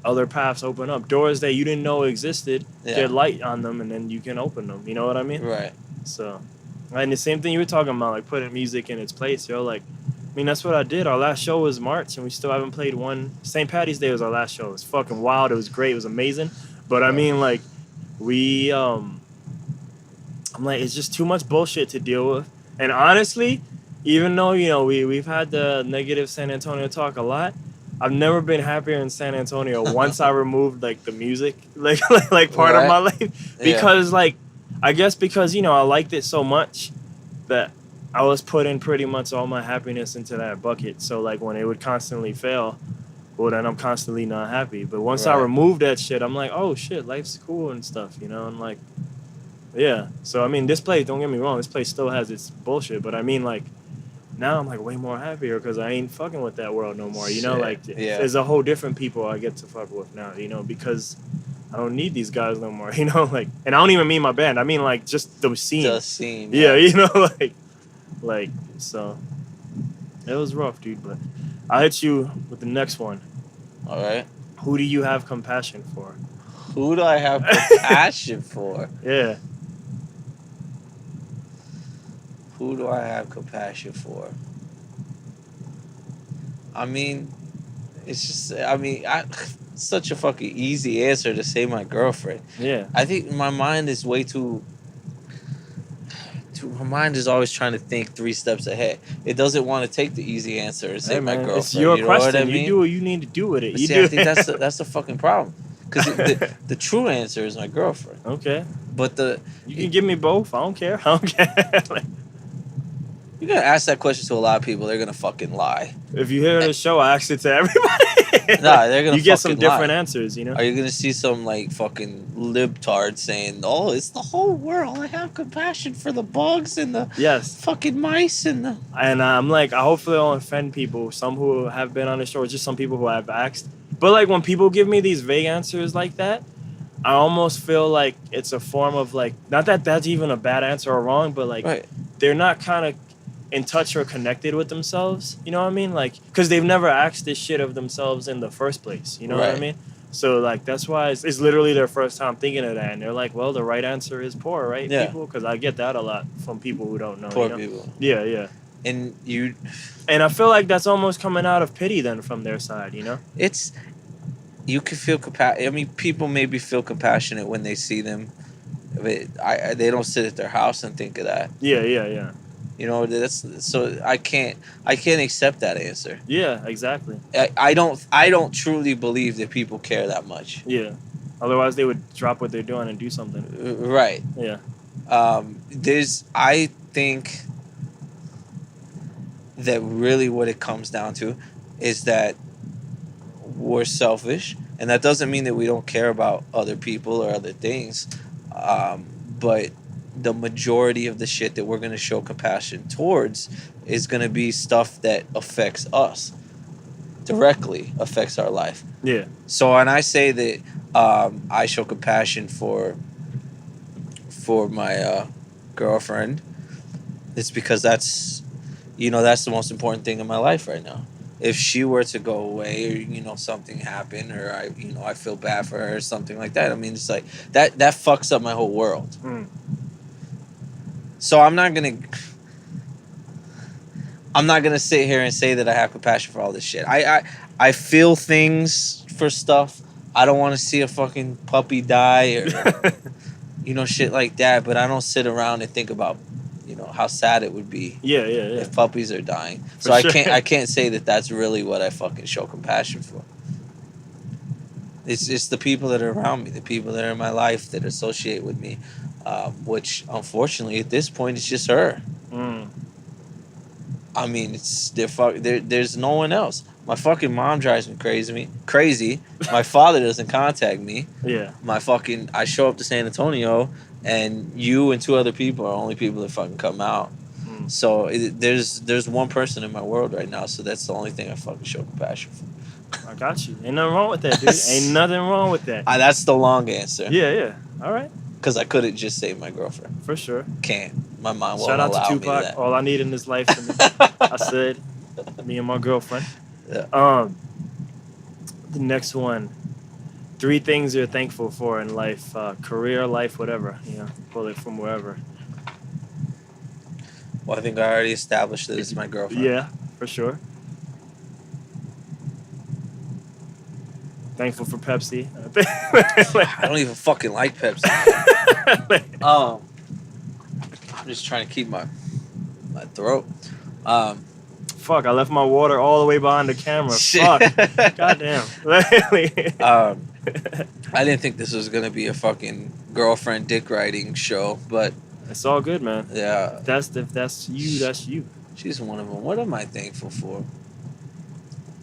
other paths open up. Doors that you didn't know existed, get light on them, and then you can open them. You know what I mean? Right. So... And the same thing you were talking about, like putting music in its place, yo. Like, I mean, that's what I did. Our last show was March, and we still haven't played one. St. Patty's Day was our last show. It was fucking wild. It was great. It was amazing. But I mean, like, I'm like, it's just too much bullshit to deal with. And honestly, even though, you know, we've had the negative San Antonio talk a lot, I've never been happier in San Antonio once I removed, like, the music, like part of my life. Because, like, I guess because, you know, I liked it so much, that I was putting pretty much all my happiness into that bucket. So like when it would constantly fail, well then I'm constantly not happy. But once I remove that shit, I'm like, oh shit, life's cool and stuff, you know? And like, yeah. So I mean, this place, don't get me wrong, this place still has its bullshit, but I mean like, now I'm like way more happier because I ain't fucking with that world no more, you know? Like, there's a whole different people I get to fuck with now, you know, because I don't need these guys no more, you know? Like, and I don't even mean my band. I mean like just the scene. The scene. Yeah, you know, like so. It was rough, dude, but I'll hit you with the next one. All right. Who do you have compassion for? Who do I have compassion for? Yeah. Who do I have compassion for? I mean, it's just, such a fucking easy answer to say my girlfriend. Yeah. I think my mind is way too my mind is always trying to think 3 steps ahead. It doesn't want to take the easy answer and say my girlfriend. It's your question. What I mean? You do what you need to do with it. I think that's the fucking problem. Because the true answer is my girlfriend. Okay. But you can give me both. I don't care. I don't care. Like, you're gonna ask that question to a lot of people. They're gonna fucking lie. If you hear the show, I ask it to everybody. Nah, they're gonna. You get some different answers, you know. Are you gonna see some like fucking libtard saying, "Oh, it's the whole world. I have compassion for the bugs and the fucking mice and the." And I'm like, I hopefully don't offend people. Some who have been on the show, or just some people who I've asked. But like when people give me these vague answers like that, I almost feel like it's a form of like, not that that's even a bad answer or wrong, but like they're not kind of in touch or connected with themselves, you know what I mean? Like, because they've never asked this shit of themselves in the first place, you know what I mean? So, like, that's why it's literally their first time thinking of that, and they're like, well, the right answer is poor, right, people? Because I get that a lot from people who don't know. Poor people. people. Yeah. And I feel like that's almost coming out of pity then from their side, you know? You can feel I mean, people maybe feel compassionate when they see them. They don't sit at their house and think of that. Yeah. You know, so I can't accept that answer. Yeah, exactly. I don't truly believe that people care that much. Yeah. Otherwise, they would drop what they're doing and do something. Right. Yeah. I think that really what it comes down to is that we're selfish, and that doesn't mean that we don't care about other people or other things, but the majority of the shit that we're going to show compassion towards is going to be stuff that affects us, directly affects our life. Yeah. So when I say that I show compassion for my girlfriend, it's because that's the most important thing in my life right now. If she were to go away, or something happened, or I feel bad for her or something like that, I mean, it's like that fucks up my whole world. So I'm not gonna sit here and say that I have compassion for all this shit. I feel things for stuff. I don't want to see a fucking puppy die or shit like that. But I don't sit around and think about how sad it would be. Yeah. If puppies are dying. For sure. I can't say that that's really what I fucking show compassion for. It's the people that are around me, the people that are in my life that associate with me. Which unfortunately at this point it's just her. I mean, there's no one else. My fucking mom drives me crazy. My father doesn't contact me. Yeah. I show up to San Antonio, and you and 2 other people are only people that fucking come out. So there's one person in my world right now, so that's the only thing I fucking show compassion for. I got you. Ain't nothing wrong with that, dude. Ain't nothing wrong with that. That's the long answer. Yeah. All right. Because I couldn't just say my girlfriend. For sure. Can't. My mind won't Shout out allow to me Tupac. that. All I need in this life, I said, me and my girlfriend. Yeah. The next one. 3 things you're thankful for in life, career, life, whatever. Pull it from wherever. Well, I think I already established that it's my girlfriend. Yeah, for sure. Thankful for Pepsi. I don't even fucking like Pepsi. I'm just trying to keep my throat. Fuck, I left my water all the way behind the camera. Fuck. Goddamn. I didn't think this was going to be a fucking girlfriend dick riding show, but It's all good, man. Yeah. If that's you, that's you. She's one of them. What am I thankful for?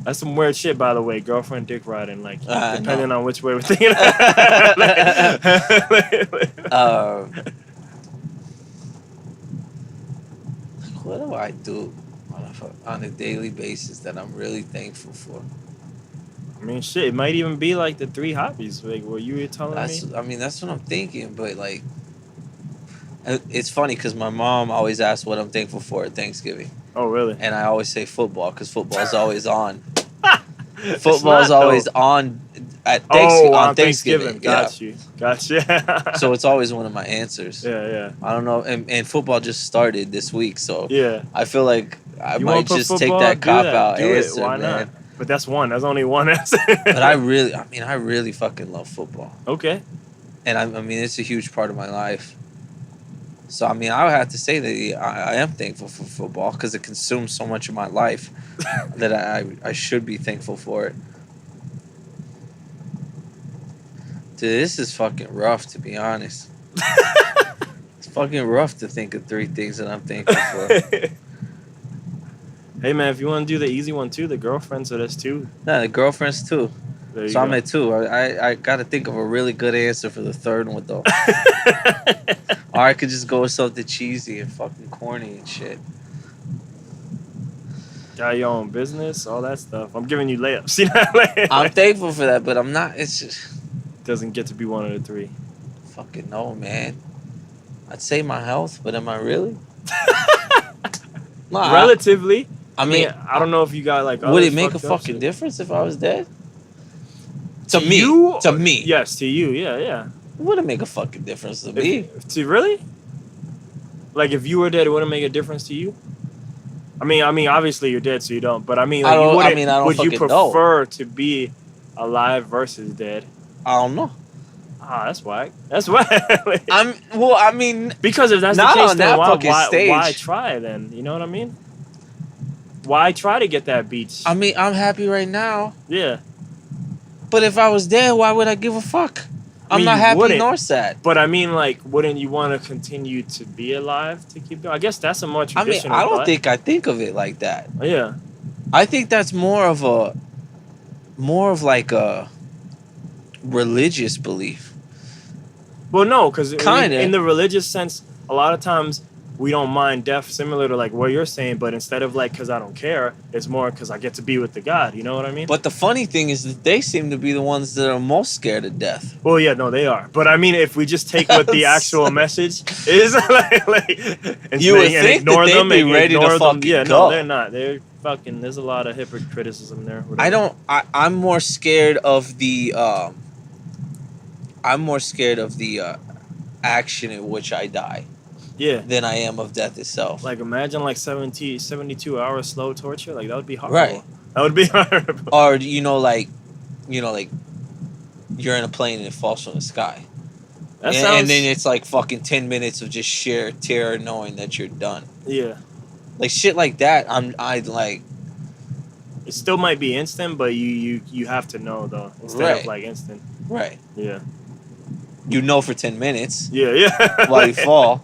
That's some weird shit, by the way. Girlfriend dick riding, like depending on which way we're thinking. What do I do on a daily basis that I'm really thankful for? I mean, shit. It might even be like the 3 hobbies, like what you were telling me. I mean, that's what I'm thinking. But like, it's funny because my mom always asks what I'm thankful for at Thanksgiving. Oh, really? And I always say football because football's alwa's always on. Football's always on at Thanksgiving. Got you. So it's always one of my answers. Yeah. I don't know. And football just started this week, so yeah. I feel like I might just take football? that cop out answer. Why man. not? But that's one. That's only one answer. But I really fucking love football. Okay. And I mean, it's a huge part of my life. So, I mean, I would have to say that I am thankful for football because it consumes so much of my life that I should be thankful for it. Dude, this is fucking rough, to be honest. It's fucking rough to think of 3 things that I'm thankful for. Hey, man, if you want to do the easy one, too, the girlfriend, so that's 2. Nah, the girlfriend's 2. So I'm at 2. I got to think of a really good answer for the 3rd one, though. Or I could just go with something cheesy and fucking corny and shit. Got your own business, all that stuff. I'm giving you layups. You know? I'm thankful for that, but I'm not. It's just... Doesn't get to be one of the 3. Fucking no, man. I'd say my health, but am I really? Nah, relatively. I mean, I don't know if you got like... Would it make a fucking difference if I was dead? To me. You? To me. Yes, to you. Yeah. It wouldn't make a fucking difference to me. Really? Like, if you were dead, it wouldn't make a difference to you? I mean, obviously you're dead, so you don't. But I mean, like, would you prefer to be alive versus dead? I don't know. That's whack. That's whack. Because if that's the case, then why try then? You know what I mean? Why try to get that beach? I mean, I'm happy right now. Yeah. But if I was dead, why would I give a fuck? I'm not happy nor sad. But I mean, like, wouldn't you want to continue to be alive to keep going? I guess that's a more traditional I don't think I think of it like that. Yeah. I think that's more of like a religious belief. Well, no, because in the religious sense, a lot of times we don't mind death, similar to like what you're saying, but instead of like because I don't care, it's more because I get to be with the God. You know what I mean? But the funny thing is that they seem to be the ones that are most scared of death. Well, yeah, no, they are. But I mean, if we just take what the actual message is, and you would think ignore that they'd be ready to fucking go. No, they're not. They're fucking. There's a lot of hypocriticism there. Whatever. I'm more scared of the. I'm more scared of the action in which I die. Yeah. Than I am of death itself. Like, imagine like 72 hours slow torture. Like, that would be horrible. Right. That would be horrible. Or like you're in a plane and it falls from the sky. And then it's like fucking 10 minutes of just sheer terror knowing that you're done. Yeah. Like shit like that, I'd like. It still might be instant, but you have to know though. Instead of like instant. Right. Yeah. You know for 10 minutes. Yeah. While you fall.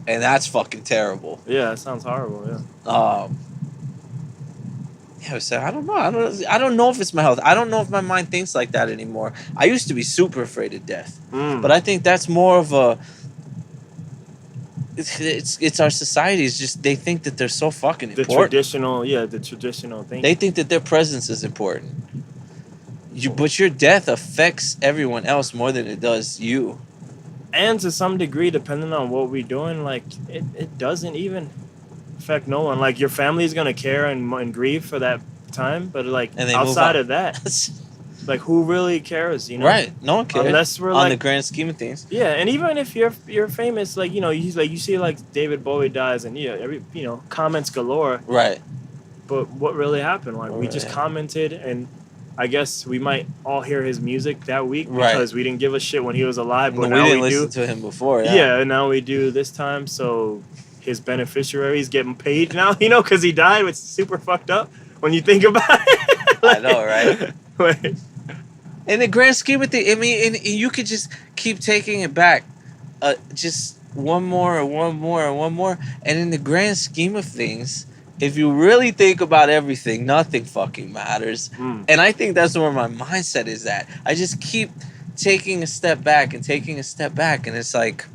And that's fucking terrible. Yeah, it sounds horrible. Yeah. So I don't know. I don't know if it's my health. I don't know if my mind thinks like that anymore. I used to be super afraid of death, but I think that's more of a. It's our society. It's just they think that they're so fucking important. The traditional thing. They think that their presence is important. But your death affects everyone else more than it does you. And to some degree, depending on what we're doing, like it doesn't even affect no one. Like your family's gonna care and grieve for that time, but like outside of that, like who really cares? You know, right? No one cares unless we're on the grand scheme of things. Yeah, and even if you're famous, like you see like David Bowie dies, and comments galore. Right. But what really happened? Like we just commented and. I guess we might all hear his music that week because we didn't give a shit when he was alive, but now we didn't listen to him before. Yeah, and now we do this time. So his beneficiaries getting paid now, because he died. It's super fucked up when you think about it. I know, right? In the grand scheme of things, I mean, and you could just keep taking it back. Just one more, and one more, and one more. And in the grand scheme of things, if you really think about everything, nothing fucking matters. And I think that's where my mindset is at. I just keep taking a step back and taking a step back. And it's like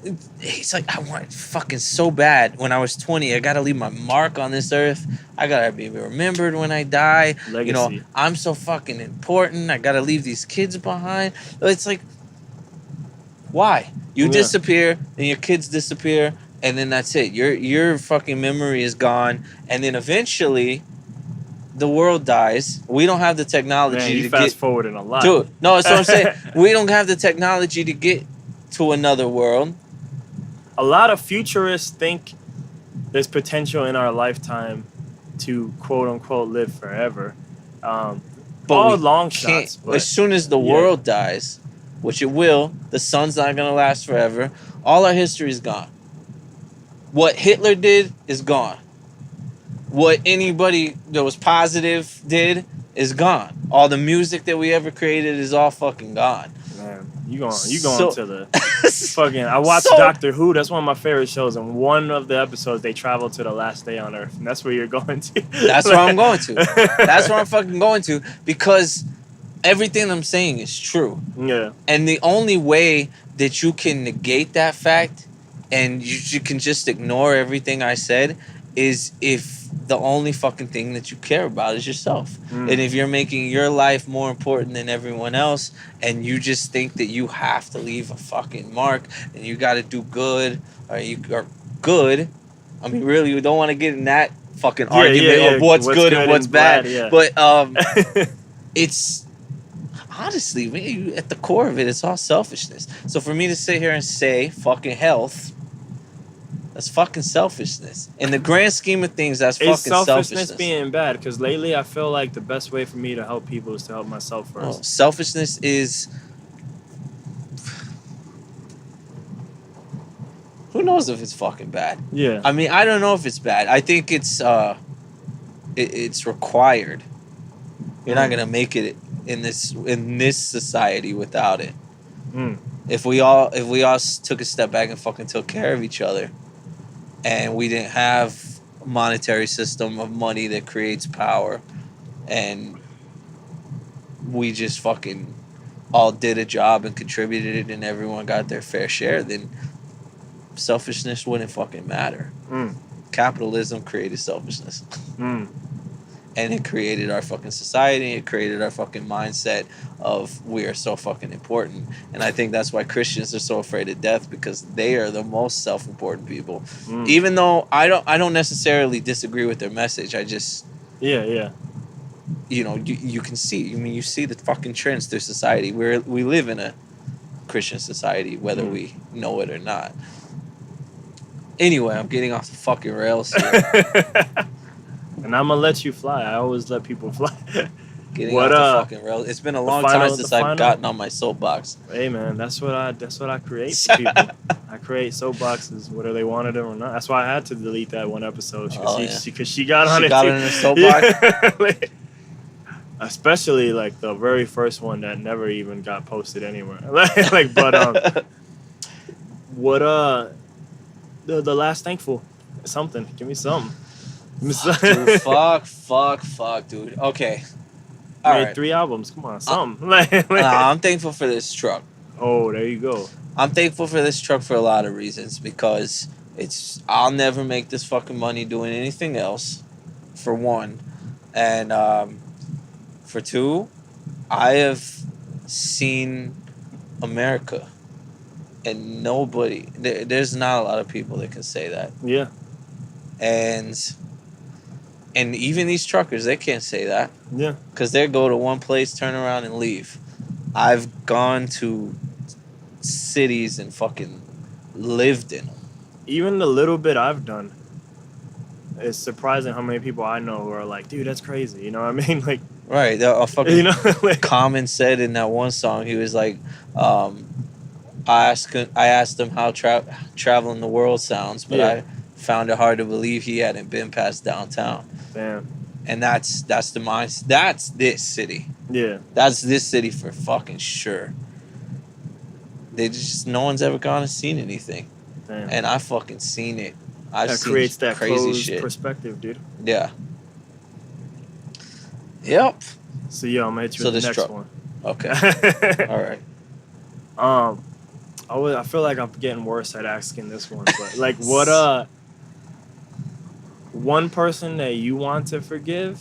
I want fucking so bad when I was 20. I got to leave my mark on this earth. I got to be remembered when I die. Legacy. You know, I'm so fucking important. I got to leave these kids behind. It's like, why? You disappear and your kids disappear. And then that's it. Your fucking memory is gone. And then eventually, the world dies. We don't have the technology to fast forwarding a lot. Dude, no, that's what I'm saying. We don't have the technology to get to another world. A lot of futurists think there's potential in our lifetime to quote unquote live forever. But all long shots. But as soon as the world dies, which it will, the sun's not gonna last forever. All our history is gone. What Hitler did is gone. What anybody that was positive did is gone. All the music that we ever created is all fucking gone. Man, you going to the fucking... I watched Doctor Who. That's one of my favorite shows. And one of the episodes, they travel to the last day on Earth. And that's where you're going to. That's where I'm going to. That's where I'm fucking going to. Because everything I'm saying is true. Yeah. And the only way that you can negate that fact and you can just ignore everything I said is if the only fucking thing that you care about is yourself. And if you're making your life more important than everyone else and you just think that you have to leave a fucking mark and you got to do good or you are good. I mean, really, we don't want to get in that fucking argument of what's good and what's bad. But it's... Honestly, at the core of it, it's all selfishness. So for me to sit here and say fucking health, that's fucking selfishness. In the grand scheme of things, that's fucking selfishness. Selfishness being bad? Because lately I feel like the best way for me to help people is to help myself first. Oh, selfishness is... Who knows if it's fucking bad? Yeah. I mean, I don't know if it's bad. I think it's required. You're not gonna make it in this society without it. If we all took a step back and fucking took care of each other, and we didn't have a monetary system of money that creates power, and we just fucking all did a job and contributed and everyone got their fair share, then selfishness wouldn't fucking matter. Capitalism created selfishness. And it created our fucking society. It created our fucking mindset of we are so fucking important. And I think that's why Christians are so afraid of death, because they are the most self-important people. Even though I don't necessarily disagree with their message. I just... You know, you can see. I mean, you see the fucking trends through society. We live in a Christian society, whether we know it or not. Anyway, I'm getting off the fucking rails here. And I'm gonna let you fly. I always let people fly. Getting off the fucking rails. It's been a long time since I've gotten on my soapbox. Hey man, that's what I create for people. I create soapboxes, whether they wanted them or not. That's why I had to delete that one episode because she got on it. She got in a soapbox. Especially like the very first one that never even got posted anywhere. The last thankful something. Give me something. Dude, fuck, dude. Okay. All right. 3 albums. Come on, something. I'm thankful for this truck. Oh, there you go. I'm thankful for this truck for a lot of reasons, because I'll never make this fucking money doing anything else, for one. And for two, I have seen America. And nobody, there's not a lot of people that can say that. Yeah. And even these truckers, they can't say that. Yeah. Because they go to one place, turn around, and leave. I've gone to cities and fucking lived in them. Even the little bit I've done, it's surprising how many people I know who are like, dude, that's crazy. You know what I mean? Like, right. A fucking Common said in that one song, he was like, I asked him how traveling the world sounds, but I found it hard to believe he hadn't been past downtown. Damn. And that's the mind. That's this city. Yeah. That's this city for fucking sure. They just no one's ever gone and seen anything. Damn. And I fucking seen it. I've that seen creates that crazy closed shit. perspective, dude. Yeah. Yep. So yeah, I'm gonna hit you with the next one. Okay. All right. I feel like I'm getting worse at asking this one, but like, what one person that you want to forgive,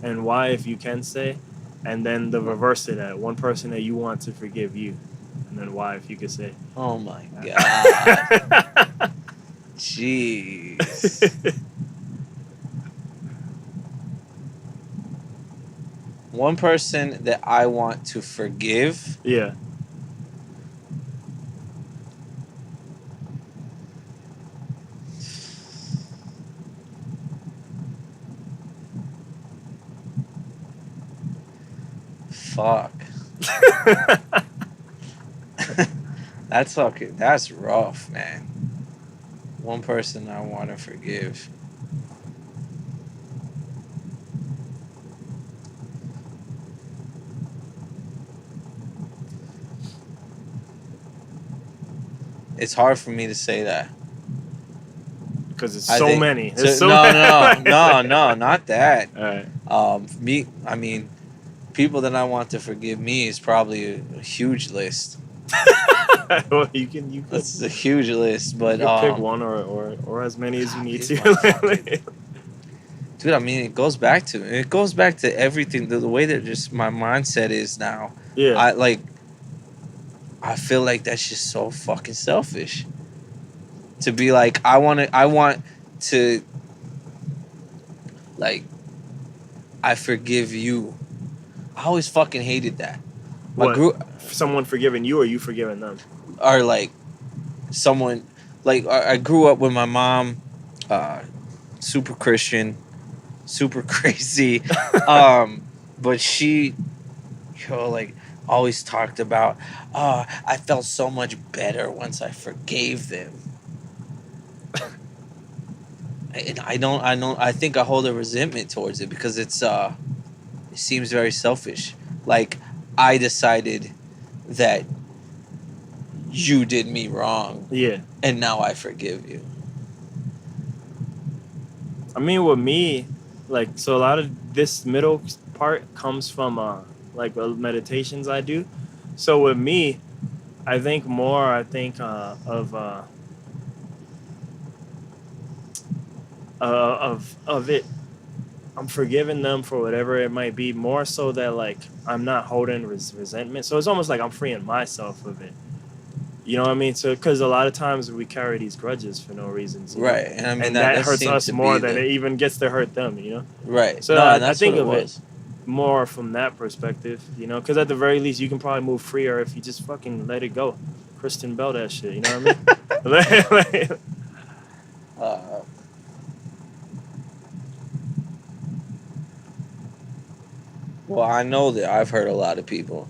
and why, if you can say, and then the reverse of that, one person that you want to forgive you, and then why, if you could say. Oh my god. Jeez. One person that I want to forgive. Yeah. Fuck. That's rough, man. One person I want to forgive. It's hard for me to say that. Because it's so many. There's no, not that. All right. People that I want to forgive me is probably a huge list. Well, you can. That's a huge list, but you can pick one or as many as you need to. Dude, I mean, it goes back to everything. The way that just my mindset is now. Yeah. I feel like that's just so fucking selfish. To be like, I want to, like, I forgive you. I always fucking hated that. Someone forgiving you or you forgiving them? Or like, someone, like, I grew up with my mom, super Christian, super crazy, but she, like, always talked about, I felt so much better once I forgave them. And I think I hold a resentment towards it because it seems very selfish. Like, I decided that you did me wrong. Yeah. And now I forgive you. I mean, with me, like, so a lot of this middle part comes from meditations I do. So with me, I think of it. I'm forgiving them for whatever it might be, more so that, like, I'm not holding resentment. So it's almost like I'm freeing myself of it. You know what I mean? So, because a lot of times we carry these grudges for no reason. Right. And I mean, and that hurts us more than it even gets to hurt them, you know? Right. So I think of it more from that perspective, you know? Because at the very least, you can probably move freer if you just fucking let it go. Kristen Bell that shit, you know what I mean? Well, I know that I've hurt a lot of people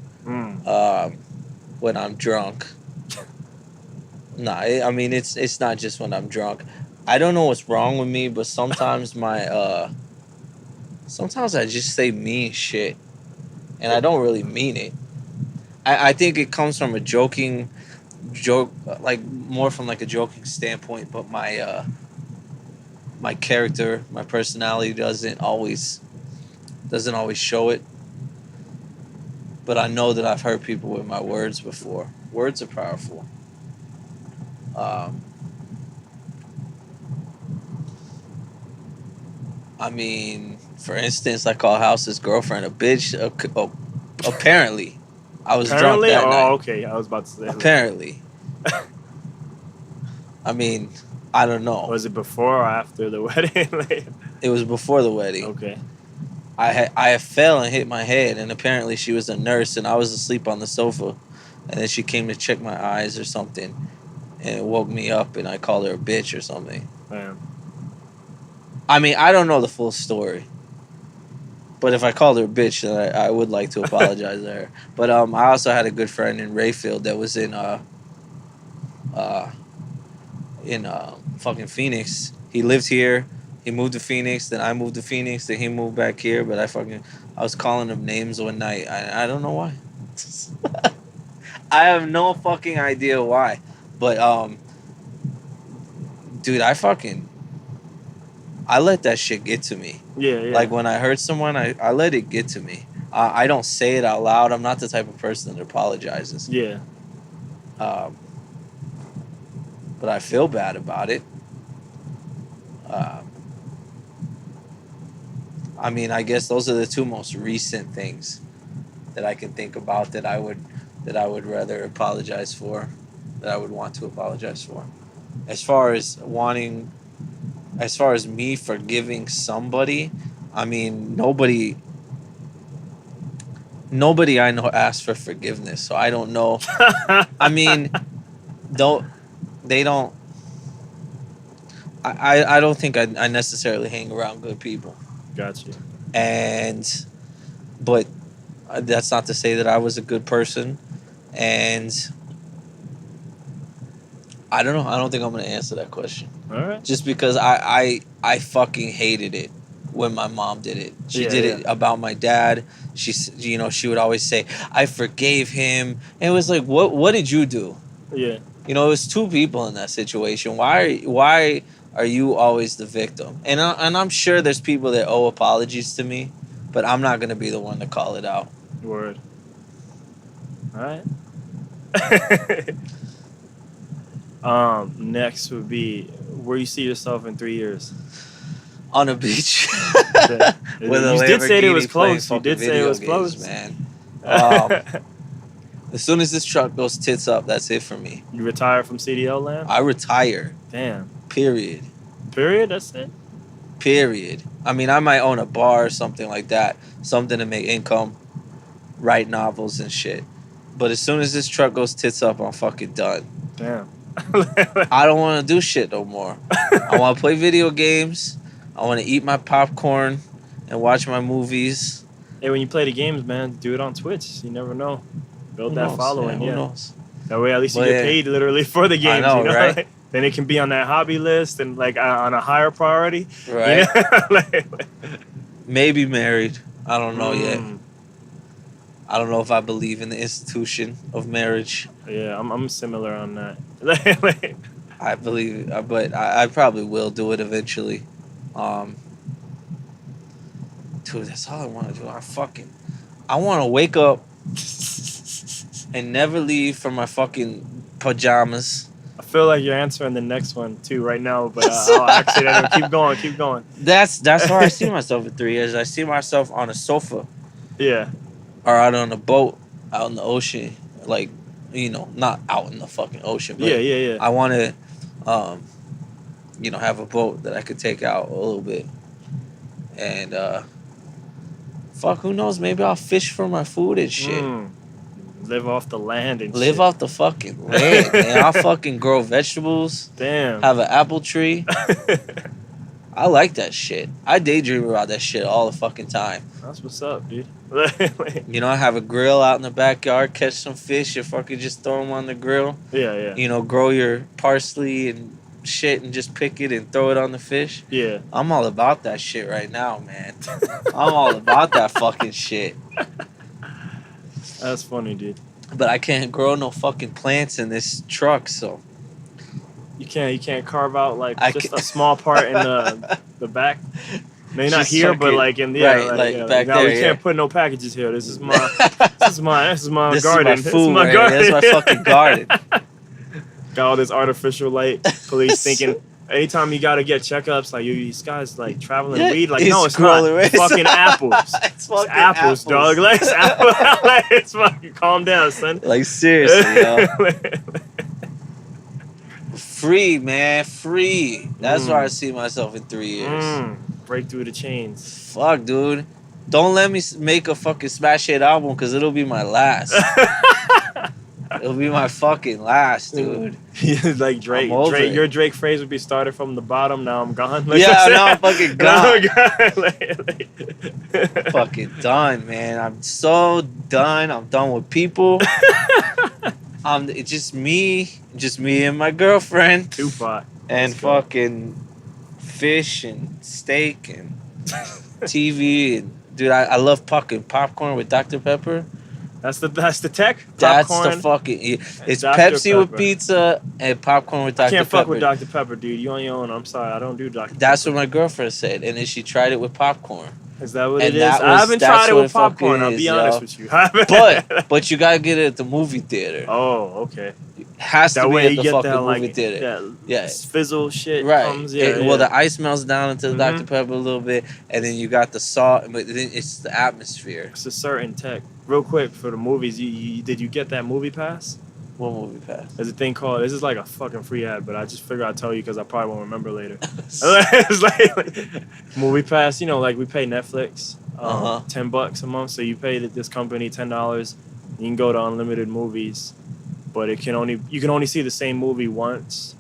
when I'm drunk. I mean, it's not just when I'm drunk. I don't know what's wrong with me, but sometimes sometimes I just say mean shit, and I don't really mean it. I think it comes from a joke, like more from like a joking standpoint. But my my character, my personality doesn't always show it. But I know that I've hurt people with my words before. Words are powerful. I mean, for instance, I call House's girlfriend a bitch. Apparently, I was drunk that night. Oh, okay. I was about to say. Apparently. I mean, I don't know. Was it before or after the wedding? It was before the wedding. Okay. I fell and hit my head, and apparently she was a nurse, and I was asleep on the sofa, and then she came to check my eyes or something, and it woke me up, and I called her a bitch or something. Damn. I mean, I don't know the full story, but if I called her a bitch, then I would like to apologize to her. But I also had a good friend in Rayfield that was in fucking Phoenix. He lived here. He moved to Phoenix, then I moved to Phoenix, then he moved back here, but I was calling him names one night. I don't know why. I have no fucking idea why. But dude, I let that shit get to me. Yeah, yeah. Like when I hurt someone, I let it get to me. I don't say it out loud. I'm not the type of person that apologizes. Yeah. But I feel bad about it. I mean, I guess those are the two most recent things that I can think about that I would rather apologize for, that I would want to apologize for. As far as me forgiving somebody, I mean, nobody I know asked for forgiveness, so I don't know. I mean, they don't. I don't think I necessarily hang around good people. Gotcha. But that's not to say that I was a good person, and I don't know. I don't think I'm gonna answer that question. All right. Just because I fucking hated it when my mom did it. She did it about my dad. She would always say, "I forgave him," and it was like, what did you do? Yeah. It was two people in that situation. Why are you always the victim? And I'm sure there's people that owe apologies to me, but I'm not gonna be the one to call it out. Word. All right. Next would be where you see yourself in 3 years. On a beach. You did say it was close. You did say it was close, man. As soon as this truck goes tits up, that's it for me. You retire from CDL land? I retire. Damn. Period. Period? That's it? Period. I mean, I might own a bar or something like that. Something to make income. Write novels and shit. But as soon as this truck goes tits up, I'm fucking done. Damn. I don't want to do shit no more. I want to play video games. I want to eat my popcorn and watch my movies. Hey, when you play the games, man, do it on Twitch. You never know. Build that following. Who knows? That way, at least you get paid literally for the games. I know, right? Like, then it can be on that hobby list and like on a higher priority. Right. Maybe married. I don't know yet. I don't know if I believe in the institution of marriage. Yeah, I'm similar on that. I believe, but I probably will do it eventually. Dude, that's all I want to do. I want to wake up and never leave for my fucking pajamas. I feel like you're answering the next one too right now, but I'll actually keep going. That's where I see myself in 3 years. I see myself on a sofa. Yeah. Or out on a boat, out in the ocean, like, not out in the fucking ocean. But yeah. I want to, have a boat that I could take out a little bit, and who knows? Maybe I'll fish for my food and shit. Live off the land and live shit. off the fucking land, man. I'll fucking grow vegetables. Damn. Have an apple tree. I like that shit. I daydream about that shit all the fucking time. That's what's up, dude. I have a grill out in the backyard, catch some fish, you fucking just throw them on the grill. Yeah. Grow your parsley and shit and just pick it and throw it on the fish. Yeah. I'm all about that shit right now, man. I'm all about that fucking shit. That's funny, dude. But I can't grow no fucking plants in this truck, so. You can't carve out just a small part in the back. No, you're not here, but like in the back now there. We can't put no packages here. This is my garden. This is my food. That's my fucking garden. Got all this artificial light. Police thinking anytime you gotta get checkups, like these guys like traveling weed. Like no, it's not. It's fucking apples. It's fucking apples, dog. Like it's apples. It's fucking calm down, son. Like seriously, yo. Free, man, free. That's where I see myself in 3 years. Break through the chains. Fuck, dude. Don't let me make a fucking smash hit album because it'll be my last. It'll be my fucking last, dude. Like Drake. Your Drake phrase would be started from the bottom, now I'm gone. Like now I'm fucking gone. Fucking done, man. I'm so done. I'm done with people. It's just me and my girlfriend. Tupac. And fucking fish and steak and TV. And, dude, I love fucking popcorn with Dr. Pepper. That's the tech. That's Popcorn, the fucking. It's Dr. Pepsi with Pepper. pizza and popcorn with Dr. I can't Pepper. fuck with Dr. Pepper, dude. You on your own. I'm sorry. I don't do Dr. That's Pepper. what my girlfriend said, and then she tried it with popcorn. Is that what And it is? that I was- haven't that's tried it what with it fucking popcorn. I'll is, be yo. honest with you. But you gotta get it at the movie theater. Oh, okay. It has to That be way at you the get fucking that movie like theater. Yeah. fizzle shit Right. comes. Yeah, Well, the ice melts down into the Mhm. Dr. Pepper a little bit, and then you got the salt, but then it's the atmosphere. It's a certain tech. Real quick for the movies, did you get that movie pass? What movie pass? There's a thing called. This is like a fucking free ad, but I just figured I'd tell you because I probably won't remember later. It's like movie pass. You know, like we pay Netflix, $10 a month. So you pay this company $10. You can go to unlimited movies, but you can only see the same movie once.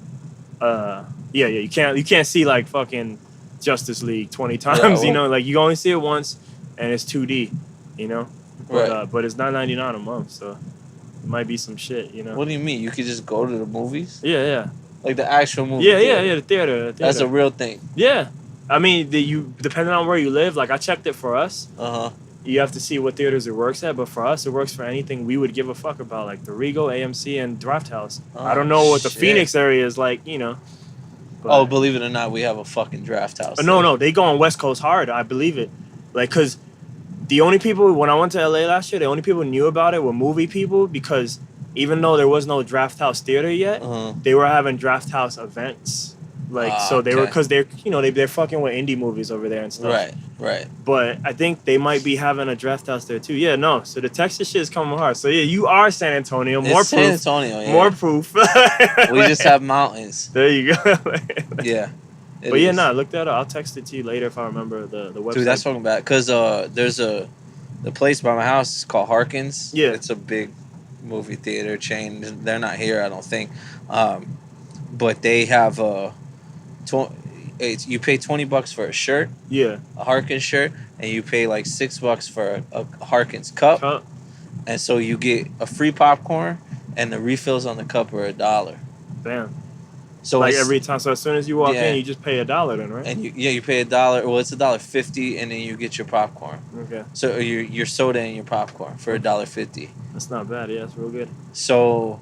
You can't see like fucking Justice League 20 times. Yeah, well, you know, like you only see it once, and it's 2D. You know, Right. but it's $9.99 a month, so it might be some shit. You know. What do you mean? You could just go to the movies? Yeah. Like the actual movie Yeah, theater? the theater. That's a real thing. Yeah. I mean, depending on where you live, like I checked it for us. You have to see what theaters it works at, but for us, it works for anything we would give a fuck about, like the Regal, AMC, and Draft House. I don't know what the shit. Phoenix area is like, you know. Oh, believe it or not, we have a fucking Draft House. No, they go on West Coast hard. I believe it. Like, because the only people, when I went to LA last year, the only people who knew about it were movie people because even though there was no Draft House theater yet, they were having Draft House events. Like, so they were, because they're fucking with indie movies over there and stuff. Right. But I think they might be having a Draft House there too. Yeah, no. So the Texas shit is coming hard. So yeah, you are San Antonio. More it's proof. San Antonio, yeah. More proof. We just have mountains. There you go. Yeah. But yeah, look that up. I'll text it to you later if I remember the website. Dude, that's fucking bad. Because there's the place by my house is called Harkins. Yeah. It's a big movie theater chain. They're not here, I don't think. But they have you pay $20 for a shirt. Yeah. A Harkins shirt, and you pay like $6 for a Harkins cup. And so you get a free popcorn, and the refills on the cup are $1. Damn. So like every time. So as soon as you walk in, you just pay $1 then, right? And you pay $1. Well, it's $1.50, and then you get your popcorn. Okay. So your soda and your popcorn for $1.50. That's not bad. Yeah, it's real good. So,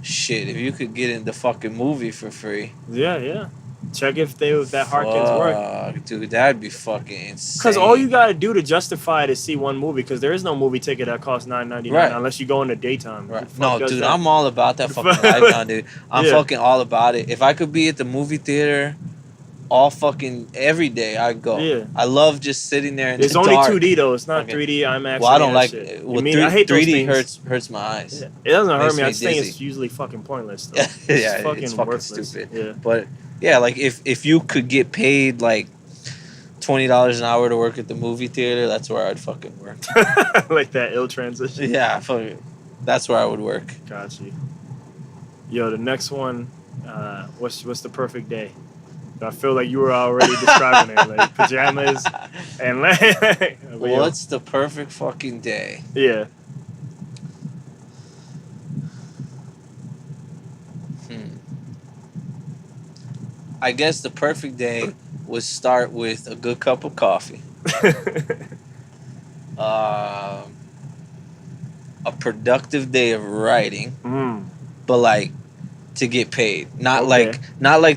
shit, if you could get in the fucking movie for free. Yeah. Check if that Harkins work. Dude, that'd be fucking insane. Because all you gotta do to justify it is see one movie. Because there is no movie ticket that costs $9.99 unless you go in the daytime. Right. No, dude, I'm all about that fucking life now, dude. I'm fucking all about it. If I could be at the movie theater all fucking every day, I'd go. Yeah. I love just sitting there in the dark. It's only 2D though. It's not 3D IMAX. Well, I don't like it. Well, I hate 3D hurts my eyes. Yeah. It doesn't hurt me. I just think it's usually fucking pointless. Though. It's fucking stupid. Yeah. But yeah, like if you could get paid like $20 an hour to work at the movie theater, that's where I'd fucking work. Like that ill transition. Yeah, that's where I would work. Got you. Yo, the next one, what's the perfect day? I feel like you were already describing it, like pajamas and what's the perfect fucking day? Yeah. I guess the perfect day would start with a good cup of coffee. A productive day of writing, but like to get paid, not like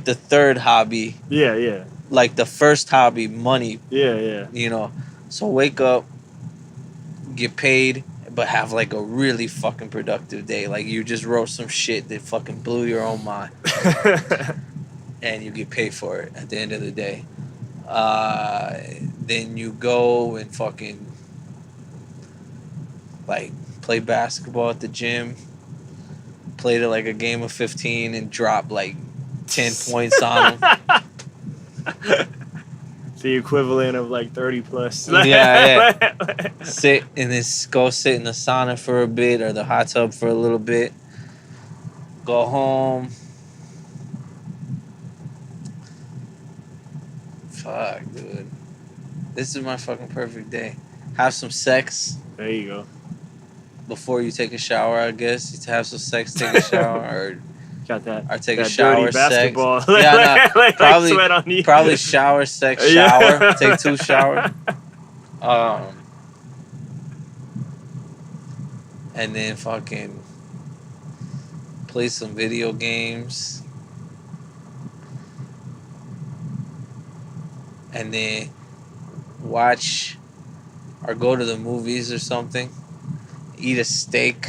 the third hobby. Yeah. Like the first hobby, money. Yeah. You know, so wake up, get paid, but have like a really fucking productive day. Like you just wrote some shit that fucking blew your own mind. And you get paid for it at the end of the day. Then you go and fucking like play basketball at the gym. Play to like a game of 15 and drop like 10 points on them. The equivalent of like 30 plus. Yeah. Sit and then go sit in the sauna for a bit or the hot tub for a little bit. Go home. Fuck, dude. This is my fucking perfect day. Have some sex. There you go. Before you take a shower, I guess. You have some sex, take a shower, or got that. Or take that a shower, dirty basketball. sex. Yeah, no, probably sweat on you. Probably shower, sex, shower. Take 2 showers. and then fucking play some video games, and then watch or go to the movies or something, eat a steak.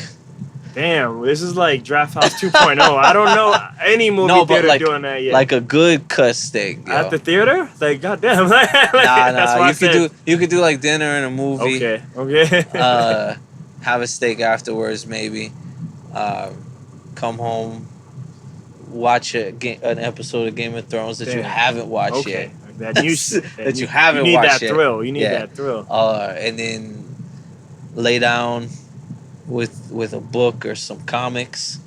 Damn, this is like Draft House 2.0. I don't know any movie theater doing that yet. Like a good cut steak, yo. At the theater? Like, goddamn. Nah. You could do like dinner and a movie. Okay. Have a steak afterwards, maybe. Come home, watch an episode of Game of Thrones that you haven't watched yet. That you haven't watched yet. You need that thrill. And then lay down with a book or some comics,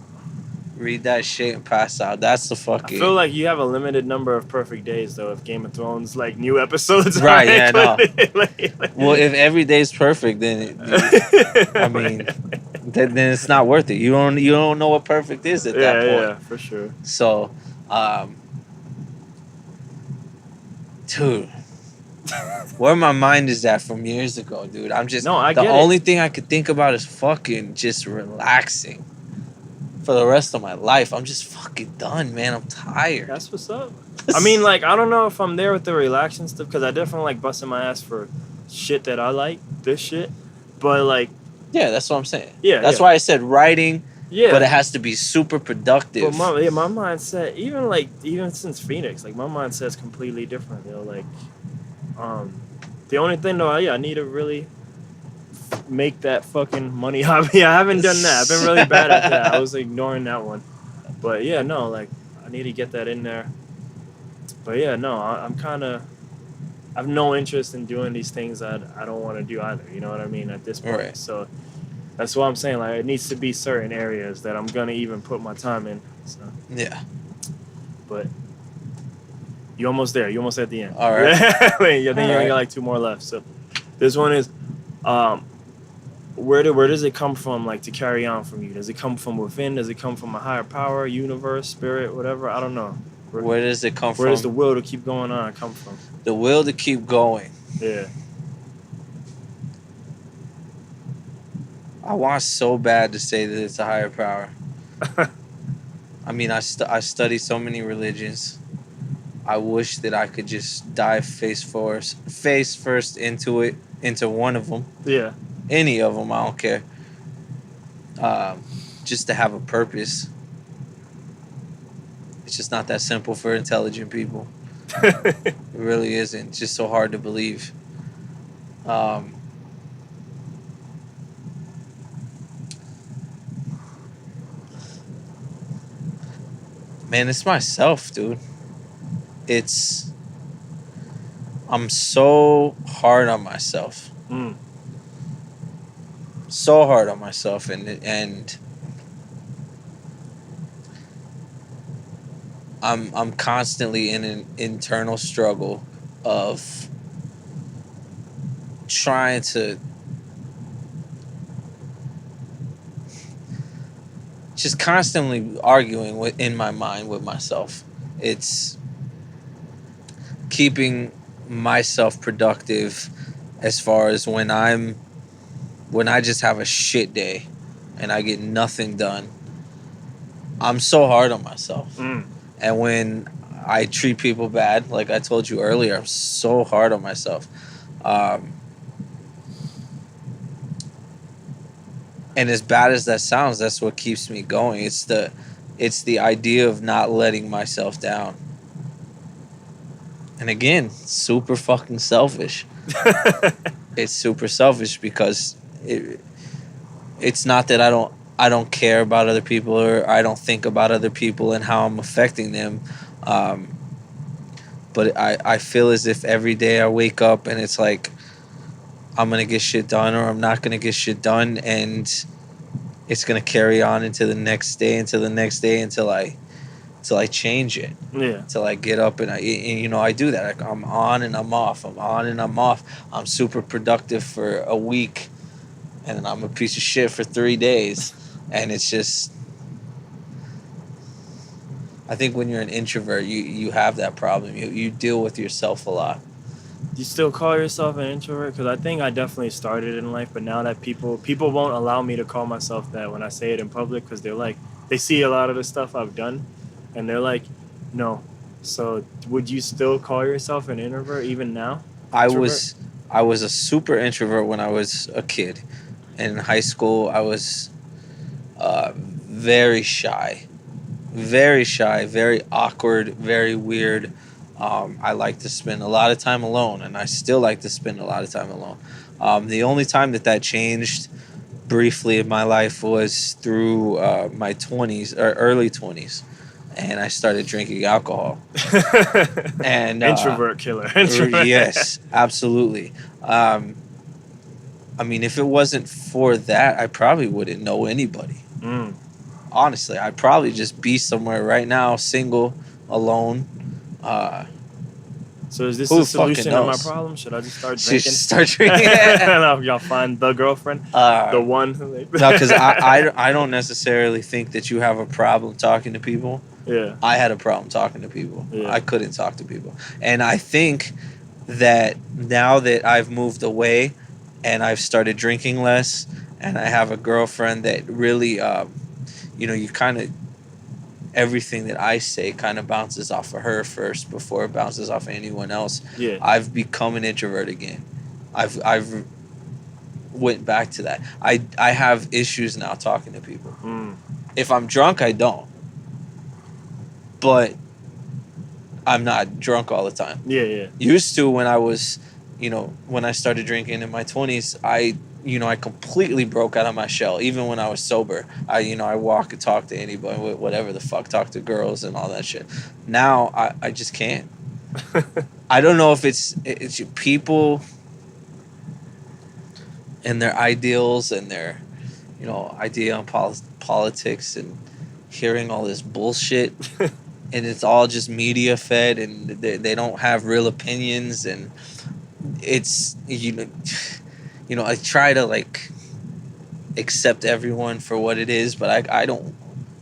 read that shit and pass out. That's the fucking... I feel like you have a limited number of perfect days though if Game of Thrones like new episodes. Right, yeah, no. Well, if every day's perfect, then then it's not worth it. You don't know what perfect is at that point. Yeah, for sure. So, dude, where my mind is at from years ago, dude. I'm just... the only thing I could think about is fucking just relaxing for the rest of my life. I'm just fucking done, man. I'm tired. That's what's up. I mean, like, I don't know if I'm there with the relaxing stuff, because I definitely like busting my ass for shit that I like, this shit. But, like... Yeah, that's what I'm saying. Yeah, that's why I said writing, yeah, but it has to be super productive. But my mindset, even since Phoenix, like, my mindset's completely different, you know, like... the only thing though, I need to really make that fucking money hobby. I haven't done that. I've been really bad at that. I was ignoring that one. But yeah, no, like I need to get that in there. But yeah, no, I'm kind of... I have no interest in doing these things I don't want to do either. You know what I mean? At this point. Right. So that's what I'm saying. Like, it needs to be certain areas that I'm gonna even put my time in. So. Yeah. But you're almost there. You're almost at the end. All right. I think you only got like 2 more left. So this one is, where does it come from? Like, to carry on from you? Does it come from within? Does it come from a higher power, universe, spirit, whatever? I don't know. Where does it come from? Where does the will to keep going on come from? The will to keep going. Yeah. I want so bad to say that it's a higher power. I mean, I study so many religions. I wish that I could just dive face first into one of them. Yeah. Any of them, I don't care. Just to have a purpose. It's just not that simple for intelligent people. It really isn't. It's just so hard to believe. Man, it's myself, dude. I'm so hard on myself. So hard on myself, and I'm constantly in an internal struggle of trying to just constantly arguing in my mind with myself. It's keeping myself productive as far as when I just have a shit day and I get nothing done. I'm so hard on myself. And when I treat people bad, like I told you earlier, I'm so hard on myself. And as bad as that sounds, that's what keeps me going. It's the idea of not letting myself down. And again, super fucking selfish. It's super selfish because it's not that I don't care about other people or I don't think about other people and how I'm affecting them. But I feel as if every day I wake up and it's like I'm going to get shit done or I'm not going to get shit done, and it's going to carry on into the next day until I change it. Yeah. Until I get up and I do that. I'm on and I'm off. I'm on and I'm off. I'm super productive for a week and then I'm a piece of shit for 3 days. And it's just, I think when you're an introvert, you have that problem. You deal with yourself a lot. Do you still call yourself an introvert? Because I think I definitely started in life, but now that people won't allow me to call myself that when I say it in public, because they're like, they see a lot of the stuff I've done, and they're like, no. So would you still call yourself an introvert even now? I was a super introvert when I was a kid. In high school, I was very shy, very awkward, very weird. I like to spend a lot of time alone, and I still like to spend a lot of time alone. The only time that changed briefly in my life was through my 20s or early 20s, and I started drinking alcohol. And introvert killer. Yes, absolutely. I mean, if it wasn't for that, I probably wouldn't know anybody. Honestly, I'd probably just be somewhere right now, single, alone. So is this the solution to my problem? Should I just start drinking? Start drinking. And y'all find the girlfriend, the one. No, because I don't necessarily think that you have a problem talking to people. Yeah. I had a problem talking to people. Yeah. I couldn't talk to people. And I think that now that I've moved away and I've started drinking less and I have a girlfriend that really, you kind of, everything that I say kind of bounces off of her first before it bounces off of anyone else. Yeah. I've become an introvert again. I've went back to that. I have issues now talking to people. If I'm drunk, I don't. But I'm not drunk all the time. Yeah. Used to when I was, when I started drinking in my 20s, I completely broke out of my shell. Even when I was sober, I walk and talk to anybody, whatever the fuck, talk to girls and all that shit. Now I just can't. I don't know if it's people and their ideals and their, idea on politics and hearing all this bullshit. And it's all just media fed, and they don't have real opinions, and it's I try to accept everyone for what it is, but I don't.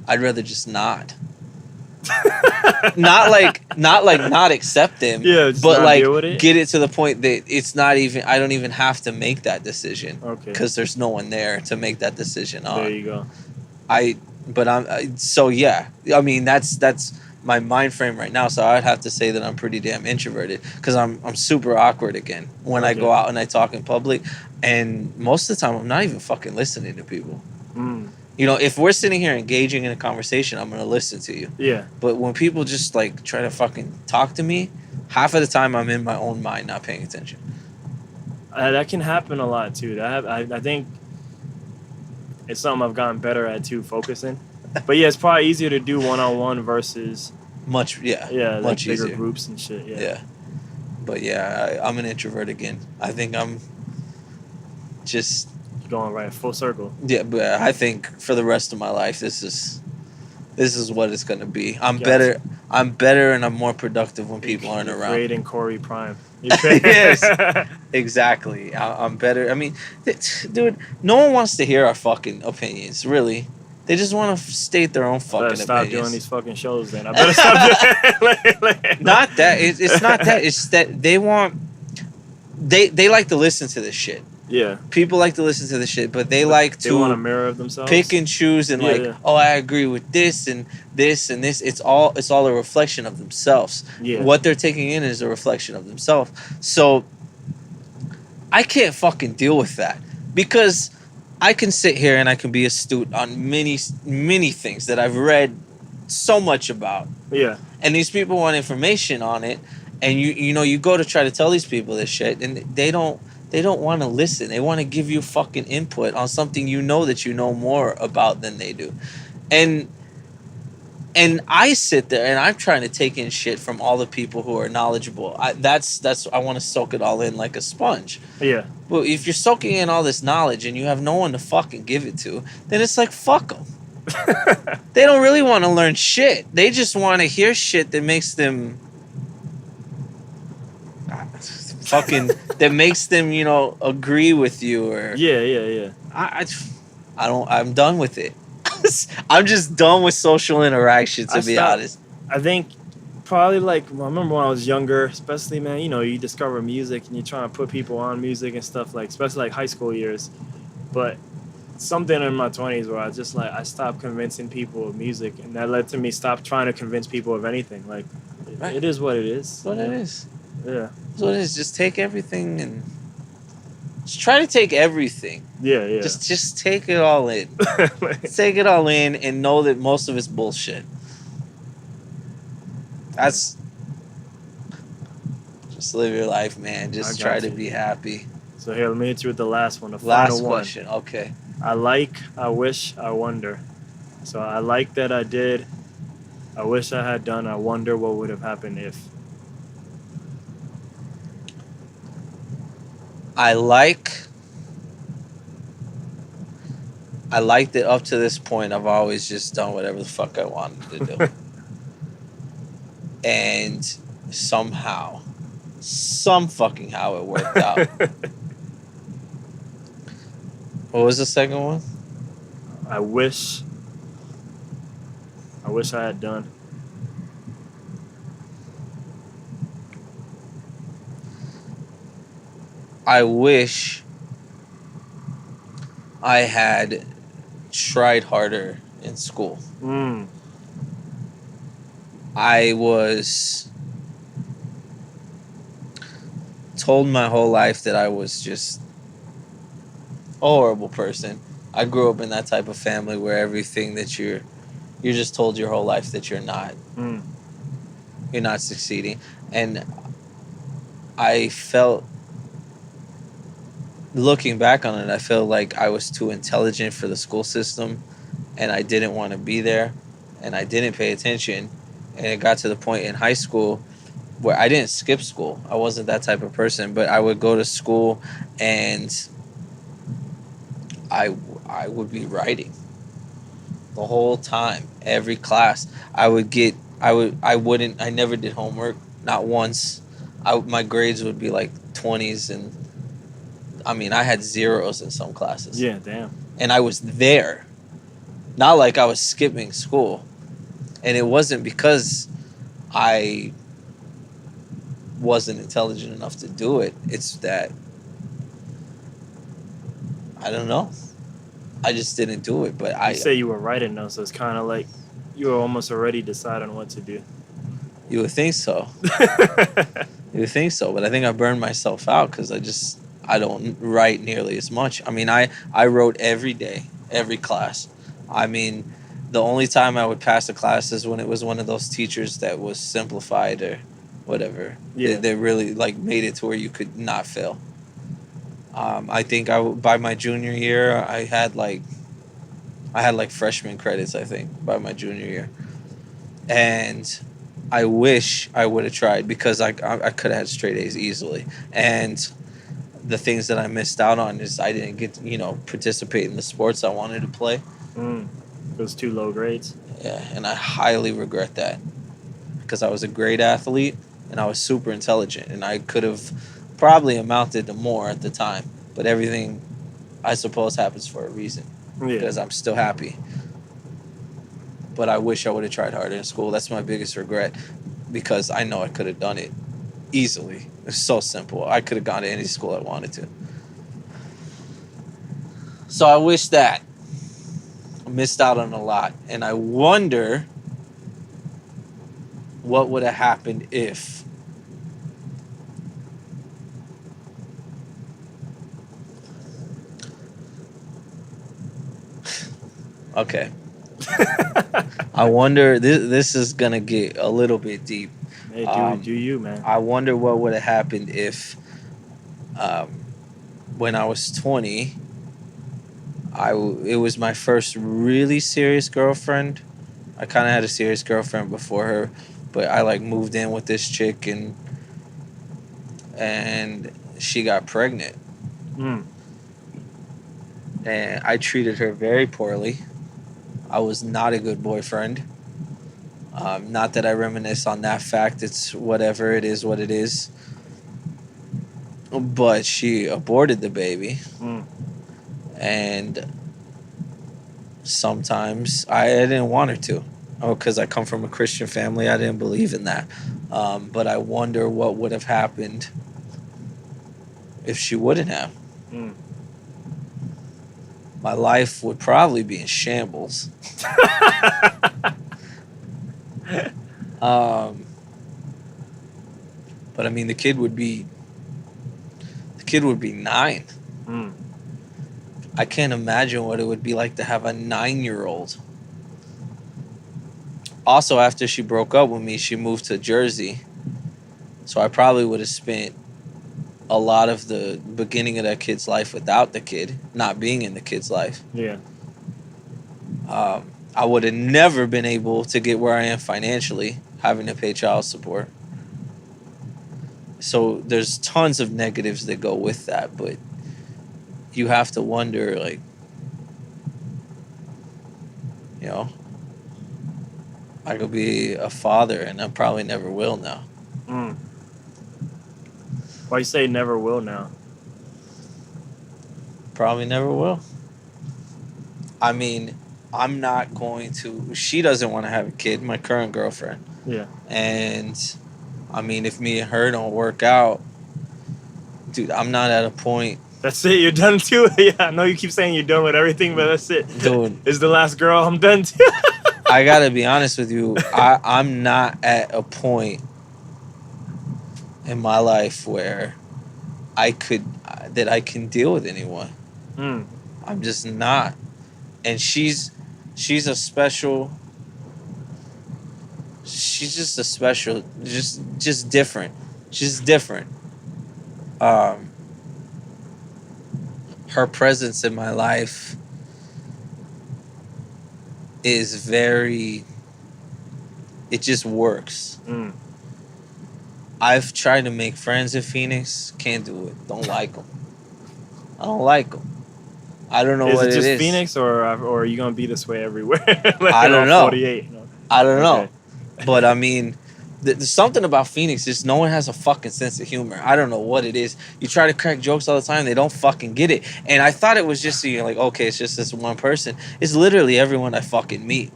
I'd rather just not. not accept them. Yeah, but get it to the point that it's not even. I don't even have to make that decision. Okay. Because there's no one there to make that decision on. There you go. I mean that's my mind frame right now, so I'd have to say that I'm pretty damn introverted because I'm super awkward again when I go out and I talk in public, and most of the time I'm not even fucking listening to people. If we're sitting here engaging in a conversation, I'm gonna listen to you. Yeah. But when people just try to fucking talk to me, half of the time I'm in my own mind, not paying attention. That can happen a lot too. I think it's something I've gotten better at too, focusing. But yeah, it's probably easier to do one-on-one versus much much bigger easier groups and shit. Yeah. But yeah, I'm an introvert again. I think I'm just going right full circle. Yeah, but I think for the rest of my life, this is what it's gonna be. I'm better, and I'm more productive when people aren't around. Creating Corey Prime. Yes, exactly. I'm better. I mean, dude, no one wants to hear our fucking opinions, really. They just want to state their own fucking opinions. Stop doing these fucking shows then. I better stop doing Not that. It's not that. It's that they want... They like to listen to this shit. Yeah. People like to listen to this shit, but they like to... They want a mirror of themselves. Pick and choose and oh, I agree with this and this and this. It's all a reflection of themselves. Yeah. What they're taking in is a reflection of themselves. So I can't fucking deal with that because... I can sit here and I can be astute on many, many things that I've read so much about. Yeah. And these people want information on it, and you go to try to tell these people this shit, and they don't want to listen. They want to give you fucking input on something that you know more about than they do. And I sit there and I'm trying to take in shit from all the people who are knowledgeable. I want to soak it all in like a sponge. Yeah. Well, if you're soaking in all this knowledge and you have no one to fucking give it to, then it's like, fuck them. They don't really want to learn shit. They just want to hear shit that makes them that makes them, agree with you or... Yeah. I'm done with it. I'm just done with social interaction, to be honest. I think Probably like, I remember when I was younger, especially, man, you know, you discover music and you're trying to put people on music and stuff, like, especially like high school years. But something in my 20s where I stopped convincing people of music, and that led to me stop trying to convince people of anything. Like, Right. It is what it is. That's what it is. Yeah. That's what it is. Just take everything and just try to take everything. Yeah. Just take it all in. Take it all in and know that most of it's bullshit. That's just live your life, man. Just try to be happy. So here, let me hit you with the last one. The last final question. One. Okay. I wish, I wonder. So I like that I did. I wish I had done. I wonder what would have happened if. I like that up to this point, I've always just done whatever the fuck I wanted to do. And somehow, how it worked out. What was the second one? I wish I had done. I wish I had tried harder in school. I was told my whole life that I was just a horrible person. I grew up in that type of family where everything that you're just told your whole life that you're not succeeding. And I felt, looking back on it, I felt like I was too intelligent for the school system, and I didn't want to be there, and I didn't pay attention. And it got to the point in high school where I didn't skip school. I wasn't that type of person, but I would go to school and I would be writing the whole time, every class. I never did homework, not once. My grades would be like 20s, and I mean, I had zeros in some classes. Yeah, damn. And I was there. Not like I was skipping school. And it wasn't because I wasn't intelligent enough to do it. It's that, I don't know. I just didn't do it. But You say you were writing though, so it's kind of like you were almost already deciding what to do. You would think so. You would think so. But I think I burned myself out because I don't write nearly as much. I mean, I wrote every day, every class. I mean, the only time I would pass a class is when it was one of those teachers that was simplified or whatever. Yeah. They really like made it to where you could not fail. I think by my junior year, I had like freshman credits, I think, by my junior year. And I wish I would have tried because I could have had straight A's easily. And the things that I missed out on is I didn't get to, participate in the sports I wanted to play. Those 2 low grades. Yeah, and I highly regret that because I was a great athlete and I was super intelligent and I could have probably amounted to more at the time. But everything, I suppose, happens for a reason because I'm still happy. But I wish I would have tried harder in school. That's my biggest regret because I know I could have done it easily. It's so simple. I could have gone to any school I wanted to. So I wish that. I missed out on a lot. And I wonder what would have happened if. Okay. I wonder, this is going to get a little bit deep. Hey, do you, man. I wonder what would have happened if, when I was 20, it was my first really serious girlfriend. I kind of had a serious girlfriend before her, but I moved in with this chick and she got pregnant. And I treated her very poorly. I was not a good boyfriend. Not that I reminisce on that fact. It's whatever. It is what it is. But she aborted the baby. And sometimes I didn't want her to. Oh, because I come from a Christian family, I didn't believe in that. But I wonder what would have happened if she wouldn't have. Mm. My life would probably be in shambles. But I mean, the kid would be 9. Mm. I can't imagine what it would be like to have a 9-year-old. Also, after she broke up with me, she moved to Jersey. So I probably would have spent a lot of the beginning of that kid's life without the kid, not being in the kid's life. Yeah. I would have never been able to get where I am financially, having to pay child support. So there's tons of negatives that go with that, but you have to wonder, like, you know, I could be a father, and I probably never will now. Mm. Why you say never will now? Probably never will. I mean, I'm not going to... She doesn't want to have a kid, my current girlfriend. Yeah. And, I mean, if me and her don't work out, dude, I'm not at a point... That's it? You're done too? Yeah, I know you keep saying you're done with everything, but that's it. Dude. It's the last girl, I'm done too. I gotta be honest with you. I'm not at a point in my life where I can deal with anyone. Mm. I'm just not. And she's a special... She's just a special... Just different. She's different. Her presence in my life is very... It just works. Mm. I've tried to make friends in Phoenix. Can't do it. Don't like them. I don't like them. I don't know what it is. Is it just Phoenix, or are you going to be this way everywhere? Like I don't know. 48, you know? I don't know. Okay. But, I mean... There's something about Phoenix, just no one has a fucking sense of humor. I don't know what it is. You try to crack jokes all the time, they don't fucking get it. And I thought it was just, you're like, okay, it's just this one person. It's literally everyone I fucking meet.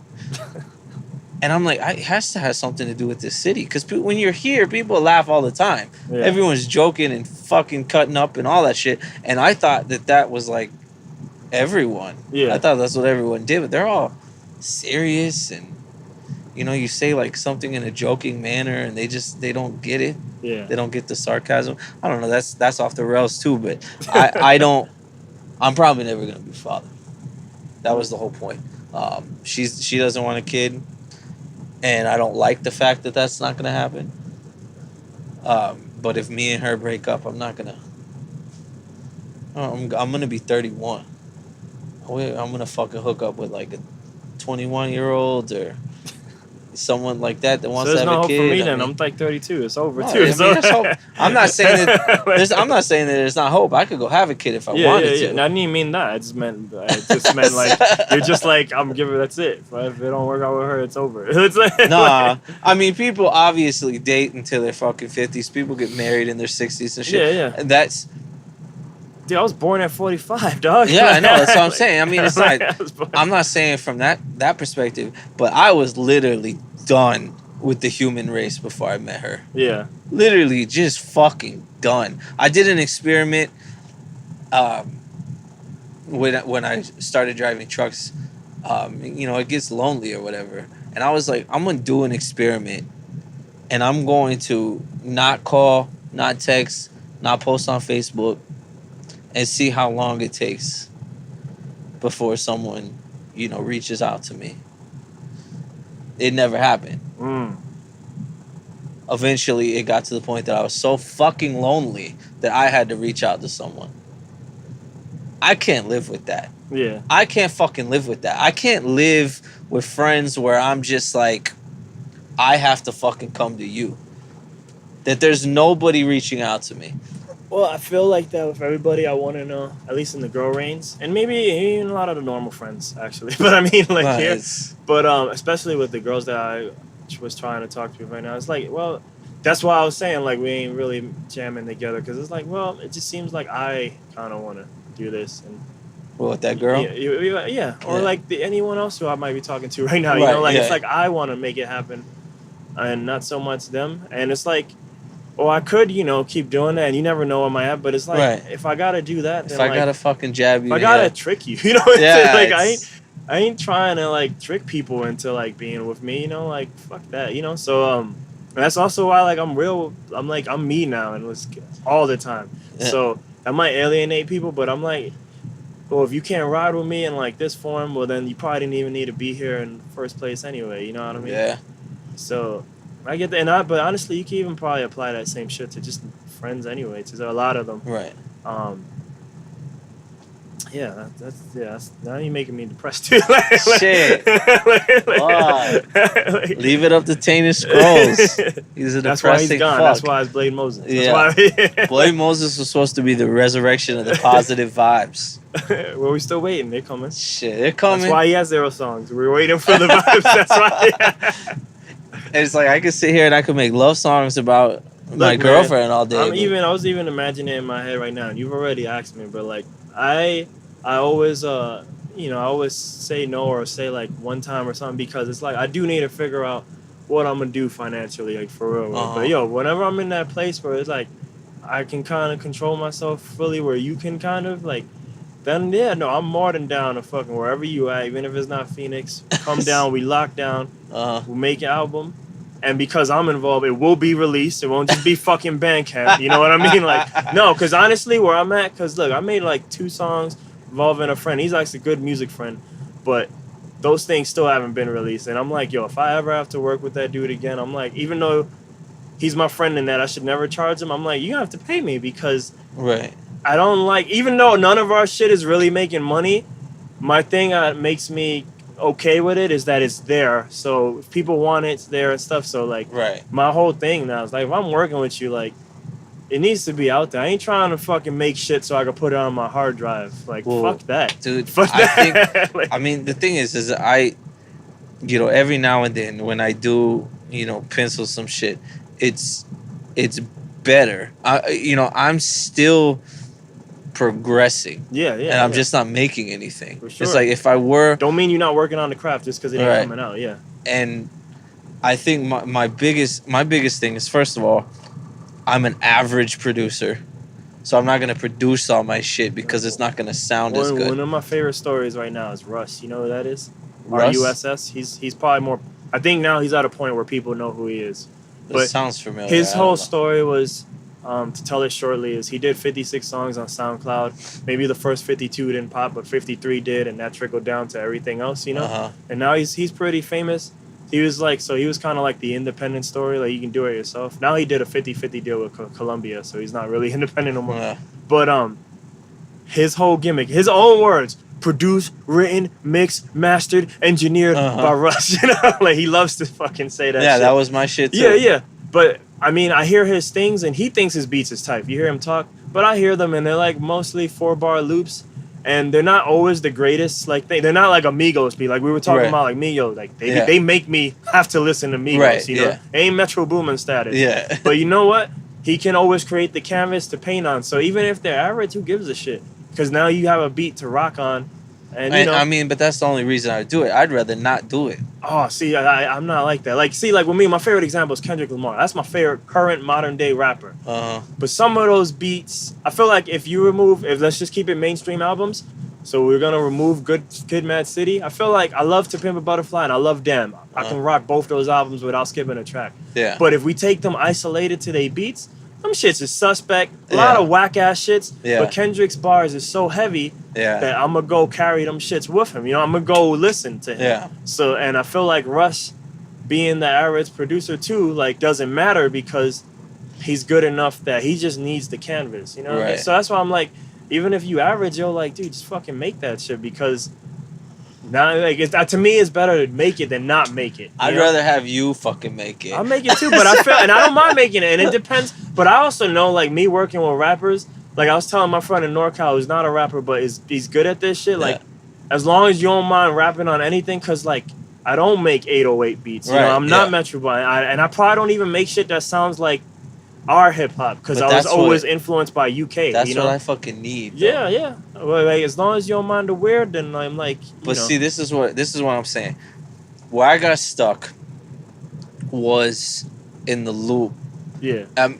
And I'm like, it has to have something to do with this city. Because when you're here, people laugh all the time. Yeah. Everyone's joking and fucking cutting up and all that shit. And I thought that was like everyone. Yeah. I thought that's what everyone did. But they're all serious and... You know, you say like something in a joking manner, and they don't get it. Yeah. They don't get the sarcasm. I don't know. That's off the rails too. But I don't. I'm probably never gonna be a father. That was the whole point. She doesn't want a kid, and I don't like the fact that that's not gonna happen. But if me and her break up, I'm not gonna. I'm gonna be 31. I'm gonna fucking hook up with like a 21-year-old or someone like that wants to have a kid. So there's no hope for me then. I'm like 32. It's over too. I mean, I'm not saying that. I'm not saying that there's not hope. I could go have a kid if I wanted to. I didn't mean that. I just meant like you're just like I'm giving. That's it. But if it don't work out with her, it's over. It's like, nah. I mean, people obviously date until they're fucking 50s. People get married in their 60s and shit. Yeah. And that's. Dude, I was born at 45, dog. Yeah, I know. That's what I'm saying. I mean, it's not. I'm not saying from that perspective, but I was literally done with the human race before I met her. Yeah. Literally just fucking done. I did an experiment when I started driving trucks. You know, it gets lonely or whatever. And I was like, I'm going to do an experiment. And I'm going to not call, not text, not post on Facebook, and see how long it takes before someone, you know, reaches out to me. It never happened. Mm. Eventually, it got to the point that I was so fucking lonely that I had to reach out to someone. I can't live with that. Yeah. I can't fucking live with that. I can't live with friends where I'm just like, I have to fucking come to you. That there's nobody reaching out to me. Well, I feel like that with everybody I want to know, at least in the girl range, and maybe even a lot of the normal friends, actually. But I mean, like well, here, but especially with the girls that I was trying to talk to right now, it's like, well, that's why I was saying, like, we ain't really jamming together, because it's like, well, it just seems like I kind of want to do this, and Well, with that girl? Yeah. Or like anyone else who I might be talking to right now. Right, You know, like it's like I want to make it happen, and not so much them. And it's like, well, I could, you know, keep doing that, and you never know what might happen. But it's like, if I gotta do that, then if I gotta fucking jab you, if I gotta trick you, you know, like I ain't trying to like trick people into like being with me, you know, like fuck that, you know. So that's also why like I'm me now and was all the time. Yeah. So that might alienate people, but I'm like, well, if you can't ride with me in like this form, well then you probably didn't even need to be here in the first place anyway. You know what I mean? Yeah. So I get that, but honestly, you can even probably apply that same shit to just friends anyway. Because there are a lot of them. Right. Yeah, that's now you're making me depressed too. Shit. Leave it up to Tainted Scrolls. He's a depressing That's why he's gone. Fuck. That's why it's Blade Moses. Blade Moses was supposed to be the resurrection of the positive vibes. Well, we're still waiting. They're coming. Shit, they're coming. That's why he has 0 songs. We're waiting for the vibes. That's why. And it's like I could sit here and I could make love songs about my girlfriend all day. I was even imagining it in my head right now. And you've already asked me, but like I always I always say no or say like one time or something because it's like I do need to figure out what I'm gonna do financially, like for real. But whenever I'm in that place where it's like I can kind of control myself fully, where you can kind of like, then I'm more than down to fucking wherever you at, even if it's not Phoenix. Come down, we lock down, we'll make an album. And because I'm involved, it will be released. It won't just be fucking Bandcamp. You know what I mean? Like, no, because honestly, where I'm at, because look, I made like 2 songs involving a friend. He's actually a good music friend, but those things still haven't been released. And I'm like, yo, if I ever have to work with that dude again, I'm like, even though he's my friend in that I should never charge him, I'm like, you have to pay me because I don't like, even though none of our shit is really making money, my thing that makes me okay with it is that it's there. So if people want it, it's there and stuff. So like my whole thing now is like, if I'm working with you, like it needs to be out there. I ain't trying to fucking make shit so I can put it on my hard drive. Like, fuck that. Dude, fuck that. I mean, the thing is I, every now and then when I do, pencil some shit, it's better. I'm still progressing. Yeah. And I'm just not making anything. For sure. It's like if I were... Don't mean you're not working on the craft just because it ain't coming out, And I think my biggest thing is, first of all, I'm an average producer. So I'm not going to produce all my shit because it's not going to sound as good. One of my favorite stories right now is Russ. You know who that is? Russ? RUSS. He's probably more... I think now he's at a point where people know who he is. It sounds familiar. His whole story was... to tell it shortly, is he did 56 songs on SoundCloud. Maybe the first 52 didn't pop, but 53 did, and that trickled down to everything else, And now he's pretty famous. He was like, so he was kind of like the independent story, like you can do it yourself. Now he did a 50-50 deal with Columbia, so he's not really independent no more. Yeah. But his whole gimmick, his own words, produced, written, mixed, mastered, engineered by Russ. Like he loves to fucking say that. Yeah, shit. That was my shit too. Yeah. But I mean, I hear his things, and he thinks his beats is tight. You hear him talk, but I hear them, and they're like mostly 4-bar loops, and they're not always the greatest. Like they're not like a Migos beat. Like we were talking about, like Migos. Like they make me have to listen to Migos. Right, ain't Metro Boomin status. Yeah. But you know what? He can always create the canvas to paint on. So even if they're average, who gives a shit? Because now you have a beat to rock on. And I mean, but that's the only reason I do it. I'd rather not do it. Oh, see, I'm not like that. Like, see, like with me, my favorite example is Kendrick Lamar. That's my favorite current modern day rapper. But some of those beats, I feel like if let's just keep it mainstream albums. So we're gonna remove Good Kid, Mad City. I feel like I love To Pimp a Butterfly and I love Damn. I can rock both those albums without skipping a track. Yeah. But if we take them isolated to their beats, them shits is suspect. A lot of whack ass shits. Yeah. But Kendrick's bars is so heavy that I'm gonna go carry them shits with him. I'm gonna go listen to him. Yeah. So, and I feel like Russ, being the average producer too, like doesn't matter because he's good enough that he just needs the canvas. Right. So that's why I'm like, even if you average, like, dude, just fucking make that shit because. Now, like to me, it's better to make it than not make it. I'd rather have you fucking make it. I'll make it too, but I feel, and I don't mind making it, and it depends. But I also know, like me working with rappers, like I was telling my friend in NorCal who's not a rapper, but he's good at this shit. Like, as long as you don't mind rapping on anything, cause like I don't make 808 beats. I'm not Metro Boomin, and I probably don't even make shit that sounds like our hip hop because I was always influenced by UK. That's what I fucking need. Yeah, yeah. Well, like, as long as you don't mind the weird, then I'm like. But see, this is what I'm saying. Where I got stuck was in the loop. Yeah. I'm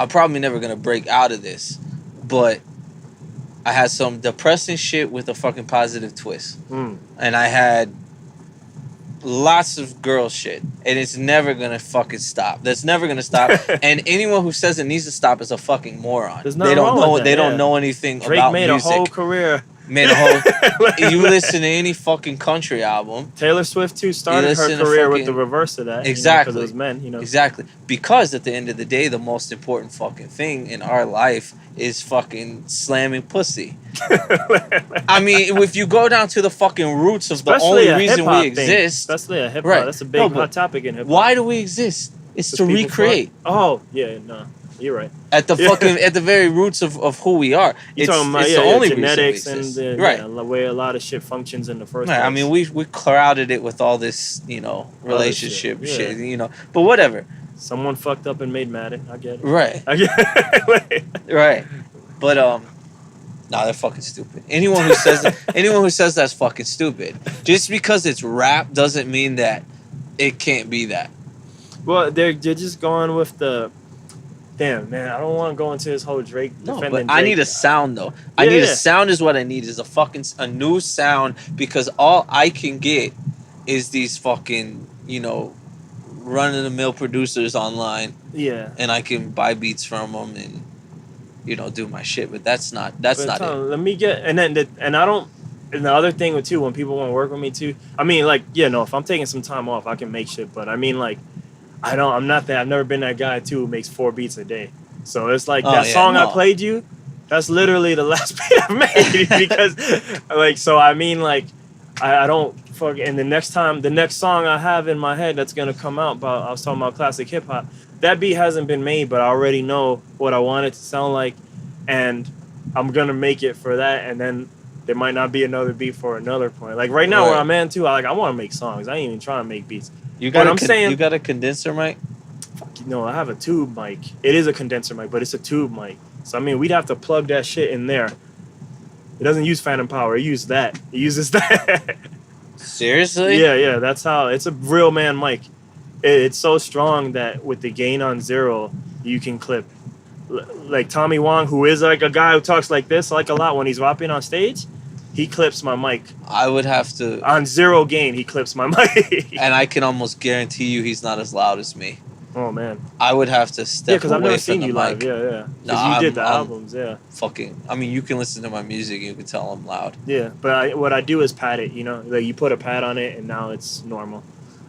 probably never gonna break out of this, but I had some depressing shit with a fucking positive twist, and I had lots of girl shit, and it's never gonna fucking stop. That's never gonna stop. And anyone who says it needs to stop is a fucking moron. They don't know. They don't know anything Drake about made music. A whole career. Made a whole. You listen to any fucking country album. Taylor Swift too started her career with the reverse of that. Exactly. Because it was men. Exactly. Because at the end of the day, the most important fucking thing in our life is fucking slamming pussy. I mean, if you go down to the fucking roots of especially the only reason we exist, especially a hip hop, that's a big hot topic in hip hop. Why do we exist? It's to recreate. Oh yeah, no. You're right. At the fucking at the very roots of who we are. You're talking about the only genetics and the way a lot of shit functions in the first place. I mean, we crowded it with all this, relationship shit, But whatever. Someone fucked up and made Madden. I get it. Right. I get it. Right. But they're fucking stupid. Anyone who says that's fucking stupid. Just because it's rap doesn't mean that it can't be that. Well, they're just going with the. Damn, man, I don't want to go into this whole Drake defending Drake. I need a sound, though. I need a sound is what I need, is a new sound, because all I can get is these fucking, run-of-the-mill producers online. Yeah. And I can buy beats from them and, do my shit, but that's not it. Let me get, and the other thing with too, when people want to work with me too, I mean, like, if I'm taking some time off, I can make shit, but I mean, like, I'm not that. I've never been that guy too who makes 4 beats a day. So it's like I played you. That's literally the last beat I've made because, like, so I mean, like, I don't fuck. And the next song I have in my head that's gonna come out, I was talking about classic hip hop. That beat hasn't been made, but I already know what I want it to sound like, and I'm gonna make it for that. And then there might not be another beat for another point. Like right now, where I'm at too, I want to make songs. I ain't even trying to make beats. You got a condenser mic? Fuck, no, I have a tube mic. It is a condenser mic, but it's a tube mic. So, I mean, we'd have to plug that shit in there. It doesn't use phantom power. It uses that. It uses that. Seriously? Yeah. That's how. It's a real man mic. It's so strong that with the gain on 0, you can clip. Like Tommy Wong, who is like a guy who talks like this, like a lot when he's rapping on stage. He clips my mic. I would have to... On 0 gain, he clips my mic. And I can almost guarantee you he's not as loud as me. Oh, man. I would have to step away from the mic. Yeah, because I've never seen you live. Yeah. Because you did the albums, yeah. I mean, you can listen to my music and you can tell I'm loud. Yeah, but what I do is pad it, Like, you put a pad on it and now it's normal.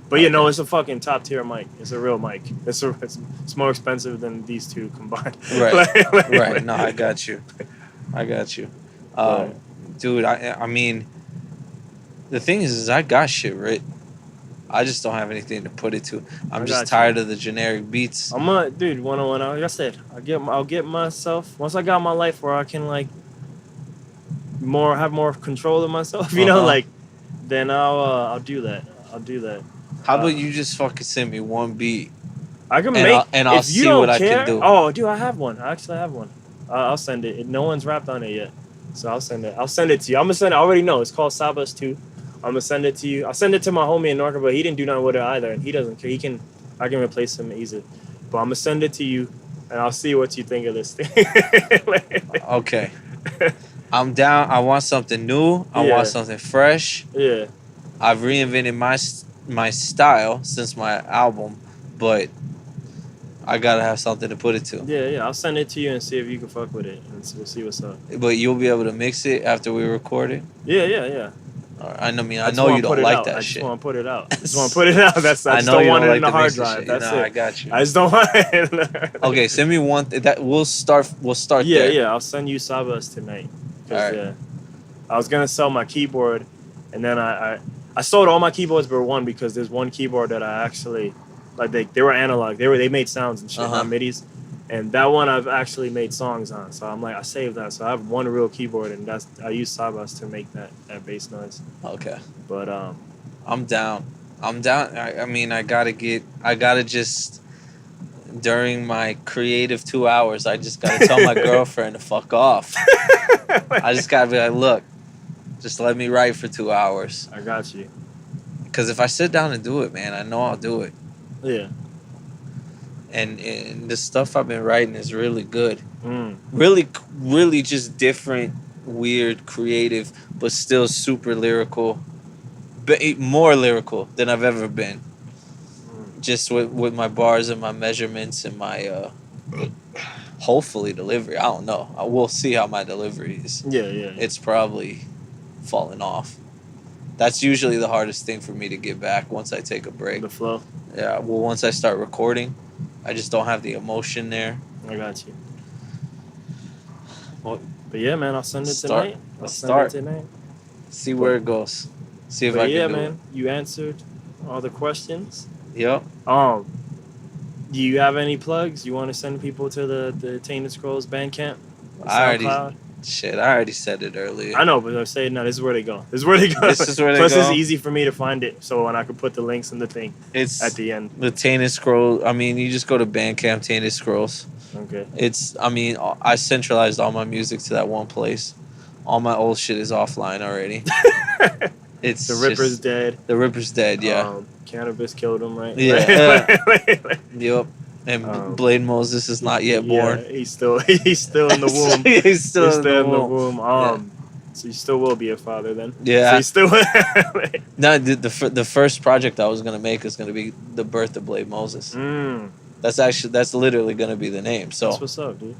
But, it's a fucking top-tier mic. It's a real mic. It's more expensive than these two combined. Right. Right. No, I got you. Dude, I mean, the thing is I got shit, right? I just don't have anything to put it to. I'm just tired of the generic beats. Dude, one-on-one, like I said, I'll get myself, once I got my life where I can, like, have more control of myself, like, then I'll do that. How about you just fucking send me one beat? I can I'll see what I can do. Oh, dude, I have one. I actually have one. I'll send it. No one's rapped on it yet. So I'll send it. I'll send it to you. I already know. It's called Sabas 2. I'm gonna send it to you. I'll send it to my homie in Norca, but he didn't do nothing with it either, and he doesn't care. I can replace him easily. But I'm gonna send it to you, and I'll see what you think of this thing. Okay. I'm down. I want something new. I want something fresh. Yeah. I've reinvented my style since my album, but I gotta have something to put it to. Yeah. I'll send it to you and see if you can fuck with it, and we'll see what's up. But you'll be able to mix it after we record it? Yeah. I know you don't like that shit. I just want to put it out. I just don't want it in the hard drive. That's it. I got you. I just don't want it. Okay, send me one. We'll start there. Yeah. I'll send you Sabas tonight. All right. I was gonna sell my keyboard, and then I sold all my keyboards but one, because there's one keyboard that I actually they were analog. They made sounds and shit, not MIDIs. And that one I've actually made songs on. So I'm like, I saved that. So I have one real keyboard, and I use Sabas to make that bass noise. Okay. But I'm down. I mean, I gotta just during my creative 2 hours, I just gotta tell my girlfriend to fuck off. I just gotta be like, look, just let me write for 2 hours. I got you. Because if I sit down and do it, man, I know I'll do it. Yeah. And the stuff I've been writing is really good. Mm. Really just different, weird, creative, but still super lyrical. But more lyrical than I've ever been. Just with my bars and my measurements and my hopefully delivery. I don't know. I will see how my delivery is. Yeah. It's probably falling off. That's usually the hardest thing for me to get back once I take a break. The flow. Yeah. Well, once I start recording, I just don't have the emotion there. I got you. Well, but yeah, man, I'll send it tonight. Let's start. See where it goes. See if I can do it. You answered all the questions. Yep. Do you have any plugs? You want to send people to the Tainted Scrolls Bandcamp? Soundcloud? I already said it earlier. I know, but I'm saying no. This is where they go. Plus, it's easy for me to find it, so when I could put the links in the thing. It's at the end. The Tainted Scrolls. I mean, you just go to Bandcamp, Tainted Scrolls. Okay. I centralized all my music to that one place. All my old shit is offline already. It's the Ripper's dead. The Ripper's dead. Yeah. Cannabis killed him, right? Yeah. Yep. And Blade Moses is not yet born. Yeah, he's still in the womb. he's still in the womb. So you still will be a father then. Yeah. So you still. No, the first project I was gonna make is gonna be the birth of Blade Moses. That's literally gonna be the name. So that's what's up, dude.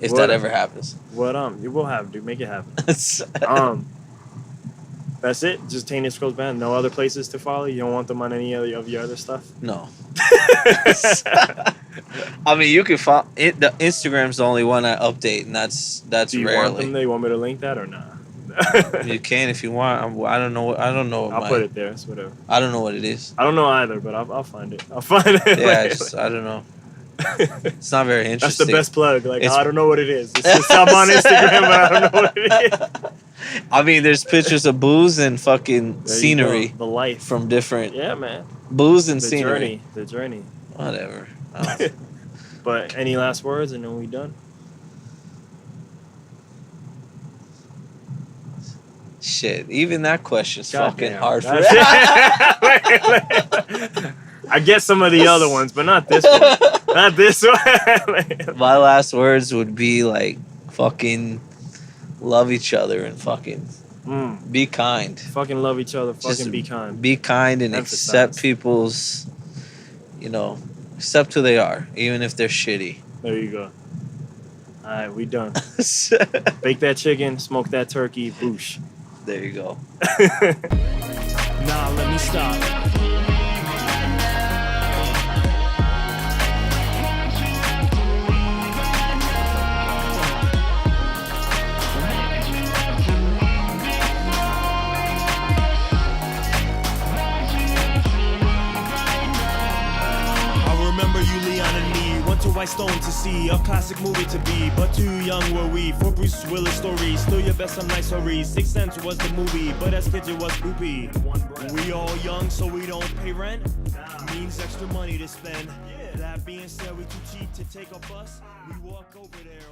If that ever happens. You will have, dude. Make it happen. That's it? Just Tainted Scrolls Band? No other places to follow? You don't want them on any of your other stuff? No. I mean, you can follow it. The Instagram's the only one I update, and that's Do you rarely. Want them there? You want me to link that or not? You can if you want. I don't know. I'll put it there. It's whatever. I don't know what it is. I don't know either, but I'll find it. I'll find it. Yeah, I don't know. It's not very interesting. That's the best plug. Like, I don't know what it is. It's just I'm on Instagram, but I don't know what it is. I mean, there's pictures of booze and fucking scenery. The life. From different... Yeah, man. Booze and scenery. The journey. Whatever. But any last words and then we done? Shit, even that question's fucking hard for I get some of the other ones, but not this one. Not this one. My last words would be like, fucking love each other and fucking be kind. Fucking love each other. Fucking be kind. Be kind and accept people's, accept who they are, even if they're shitty. There you go. All right, we done. Bake that chicken, smoke that turkey, boosh. There you go. Nah, let me stop. To Whitestone to see a classic movie to be, but too young were we for Bruce Willis stories. Still your best, some nice stories. Sixth Sense was the movie, but as kids it was poopy. We all young, so we don't pay rent. Means extra money to spend. That being said, we too cheap to take a bus. We walk over there.